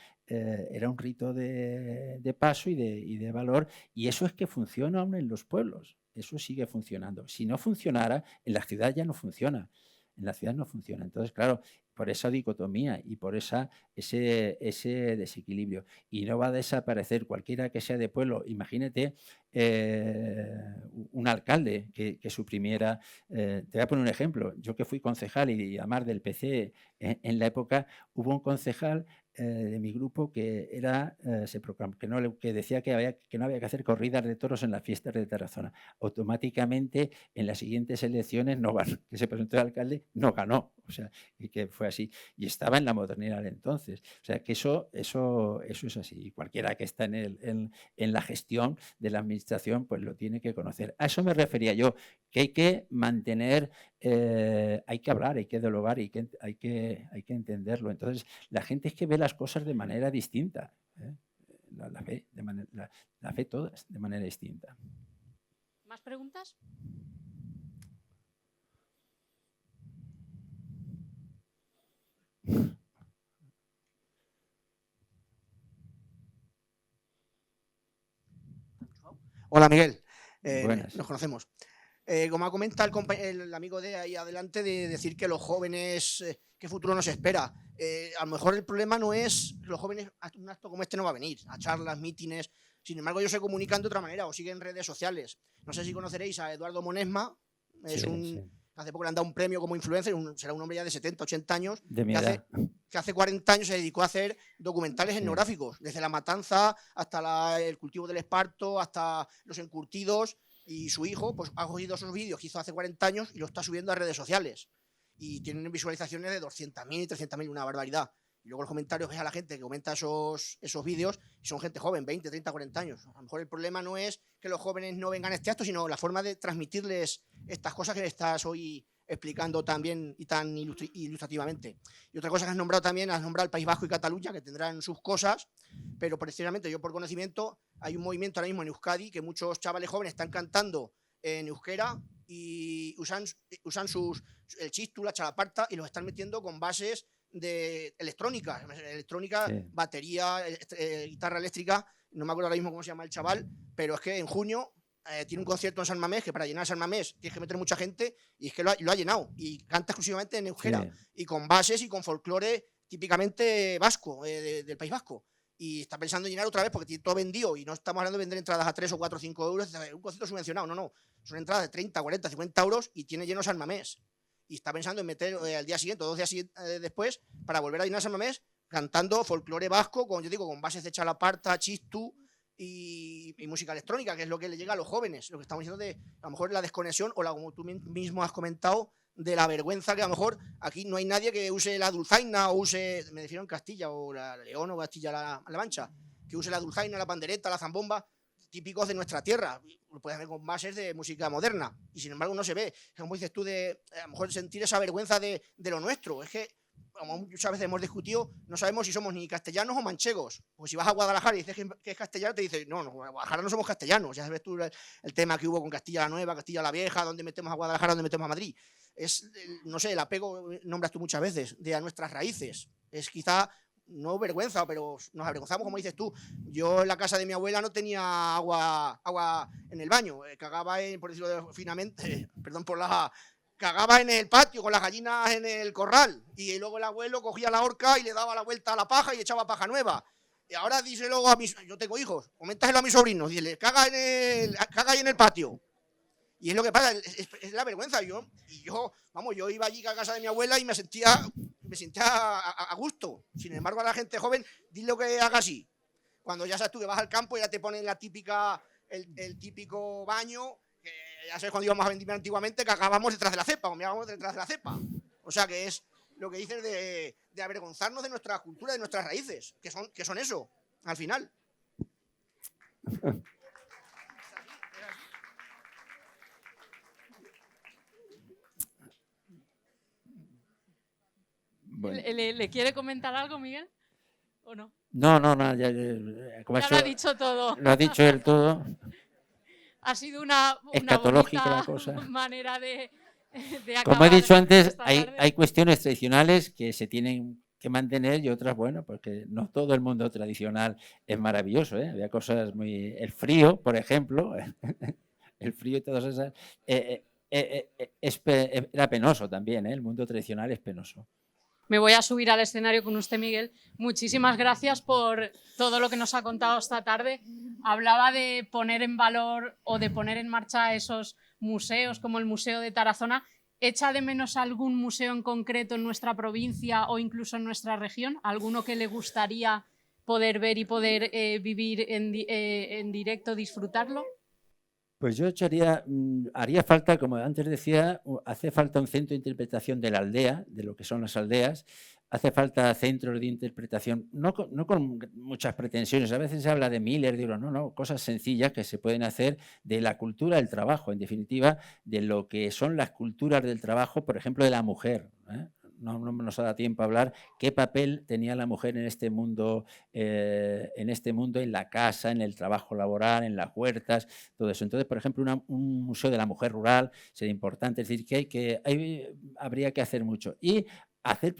un rito de paso y de valor, y eso es que funciona aún en los pueblos, eso sigue funcionando. Si no funcionara, en la ciudad ya no funciona, en la ciudad no funciona. Entonces, claro, por esa dicotomía y por ese desequilibrio. Y no va a desaparecer cualquiera que sea de pueblo. Imagínate un alcalde que suprimiera. Te voy a poner un ejemplo. Yo que fui concejal y además del PC en la época, hubo un concejal de mi grupo que se proclamó que decía que no había que hacer corridas de toros en las fiestas de Tarazona. Automáticamente en las siguientes elecciones no ganó, que se presentó el alcalde, no ganó, o sea, y que fue así, y estaba en la modernidad entonces, o sea, que eso es así, y cualquiera que está en la gestión de la administración pues lo tiene que conocer. A eso me refería yo, que hay que mantener, hay que hablar, hay que dialogar, hay que entenderlo. Entonces la gente es que ve las cosas de manera distinta, la fe todas de manera distinta. ¿Más preguntas? Hola Miguel, Buenas. nos conocemos. Como ha comentado el amigo de ahí adelante, de decir que los jóvenes, qué futuro nos espera. A lo mejor el problema no es que los jóvenes a un acto como este no va a venir, a charlas, mítines. Sin embargo, ellos se comunican de otra manera o siguen redes sociales. No sé si conoceréis a Eduardo Monesma, Sí. hace poco le han dado un premio como influencer, será un hombre ya de 70, 80 años, De mi edad. que hace 40 años se dedicó a hacer documentales Sí. etnográficos, desde la matanza hasta el cultivo del esparto, hasta los encurtidos, y su hijo pues ha cogido esos vídeos que hizo hace 40 años y lo está subiendo a redes sociales. Y tienen visualizaciones de 200.000, 300.000, una barbaridad. Y luego los comentarios ves a la gente que comenta esos vídeos y son gente joven, 20, 30, 40 años. A lo mejor el problema no es que los jóvenes no vengan a este acto, sino la forma de transmitirles estas cosas que estás hoy explicando también y tan ilustrativamente. Y otra cosa que has nombrado también, has nombrado el País Vasco y Cataluña, que tendrán sus cosas, pero precisamente yo por conocimiento, hay un movimiento ahora mismo en Euskadi que muchos chavales jóvenes están cantando en euskera y usan el chistu, la chalaparta, y los están metiendo con bases de electrónica, Sí. batería, guitarra eléctrica, no me acuerdo ahora mismo cómo se llama el chaval, pero es que en junio tiene un concierto en San Mamés, que para llenar San Mamés tienes que meter mucha gente, y es que lo ha llenado, y canta exclusivamente en euskera, Sí. y con bases y con folclore típicamente vasco, del País Vasco. Y está pensando en llenar otra vez porque tiene todo vendido, y no estamos hablando de vender entradas a 3 o 4 o 5 euros, un concierto subvencionado, no, son entradas de 30, 40, 50 euros y tiene lleno San Mamés. Y está pensando en meter al día siguiente o 2 días después para volver a llenar San Mamés cantando folclore vasco, con bases de chalaparta, chistu y música electrónica, que es lo que le llega a los jóvenes. Lo que estamos diciendo de, a lo mejor, la desconexión o como tú mismo has comentado, de la vergüenza que a lo mejor aquí no hay nadie que use la dulzaina o use, me refiero en Castilla o la León o Castilla-La Mancha, que use la dulzaina, la pandereta, la zambomba, típicos de nuestra tierra. Lo puedes hacer con bases de música moderna y sin embargo no se ve. Como dices tú, de a lo mejor sentir esa vergüenza de lo nuestro. Es que, como muchas veces hemos discutido, no sabemos si somos ni castellanos o manchegos. Pues si vas a Guadalajara y dices que es castellano, te dicen, no, en Guadalajara no somos castellanos. Ya sabes tú el tema que hubo con Castilla la Nueva, Castilla la Vieja, dónde metemos a Guadalajara, dónde metemos a Madrid. Es, no sé, el apego, nombras tú muchas veces, a nuestras raíces. Es quizá no vergüenza, pero nos avergonzamos, como dices tú. Yo en la casa de mi abuela no tenía agua en el baño, cagaba por decirlo finamente, perdón por la... Cagaba en el patio con las gallinas en el corral y luego el abuelo cogía la horca y le daba la vuelta a la paja y echaba paja nueva. Y ahora díselo a mis... Yo tengo hijos, coméntaselo a mis sobrinos, dile, caga ahí en el patio. Y es lo que pasa, es la vergüenza. Yo iba allí a casa de mi abuela y me sentía a gusto. Sin embargo, a la gente joven, dile que haga así. Cuando ya sabes tú que vas al campo, ya te ponen el típico baño. Ya sabes, cuando íbamos a vendimia antiguamente, cagábamos detrás de la cepa, o mirábamos detrás de la cepa. O sea, que es lo que dices de avergonzarnos de nuestra cultura, de nuestras raíces, que son eso, al final. Bueno. ¿Le quiere comentar algo, Miguel? ¿O no? No, como Ya lo ha dicho todo. Lo ha dicho él todo. Ha sido una Escatológica la bonita cosa. manera de acabar. Como he dicho antes, esta tarde. hay cuestiones tradicionales que se tienen que mantener y otras, bueno, porque no todo el mundo tradicional es maravilloso, ¿eh? Había cosas muy... El frío, por ejemplo, el frío y todas esas... era penoso también, ¿eh? El mundo tradicional es penoso. Me voy a subir al escenario con usted, Miguel. Muchísimas gracias por todo lo que nos ha contado esta tarde. Hablaba de poner en valor o de poner en marcha esos museos como el Museo de Tarazona. ¿Echa de menos algún museo en concreto en nuestra provincia o incluso en nuestra región? ¿Alguno que le gustaría poder ver y poder vivir en directo, disfrutarlo? Pues yo haría falta, como antes decía, hace falta un centro de interpretación de la aldea, de lo que son las aldeas, hace falta centros de interpretación, no con muchas pretensiones, a veces se habla de Miller, digo, no, cosas sencillas que se pueden hacer de la cultura del trabajo, en definitiva, de lo que son las culturas del trabajo, por ejemplo, de la mujer, ¿eh? No nos ha dado tiempo a hablar qué papel tenía la mujer en este mundo, en la casa, en el trabajo laboral, en las huertas, todo eso. Entonces, por ejemplo, un museo de la mujer rural sería importante, es decir, habría que hacer mucho. Y hacer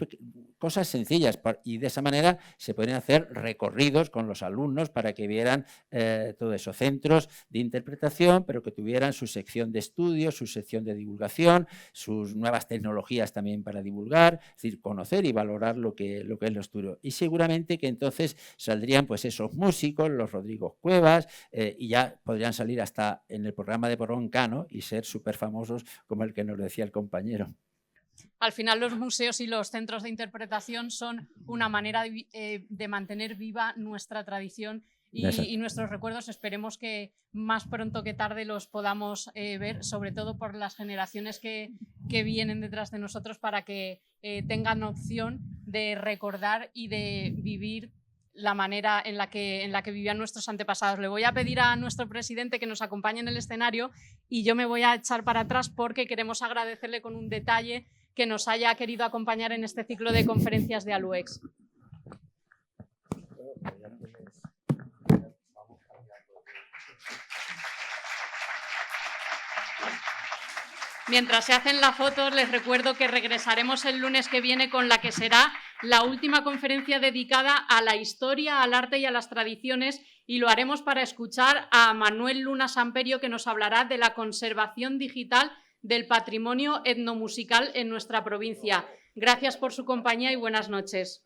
cosas sencillas y de esa manera se pueden hacer recorridos con los alumnos para que vieran todo eso, centros de interpretación, pero que tuvieran su sección de estudio, su sección de divulgación, sus nuevas tecnologías también para divulgar, es decir, conocer y valorar lo que es lo estudio. Y seguramente que entonces saldrían pues esos músicos, los Rodrigo Cuevas, y ya podrían salir hasta en el programa de Porón Cano y ser súper famosos como el que nos decía el compañero. Al final los museos y los centros de interpretación son una manera de mantener viva nuestra tradición y nuestros recuerdos. Esperemos que más pronto que tarde los podamos ver, sobre todo por las generaciones que vienen detrás de nosotros, para que tengan opción de recordar y de vivir la manera en la que vivían nuestros antepasados. Le voy a pedir a nuestro presidente que nos acompañe en el escenario y yo me voy a echar para atrás porque queremos agradecerle con un detalle que nos haya querido acompañar en este ciclo de conferencias de Aluex. Mientras se hacen las fotos, les recuerdo que regresaremos el lunes que viene con la que será la última conferencia dedicada a la historia, al arte y a las tradiciones, y lo haremos para escuchar a Manuel Luna Samperio, que nos hablará de la conservación digital del patrimonio etnomusical en nuestra provincia. Gracias por su compañía y buenas noches.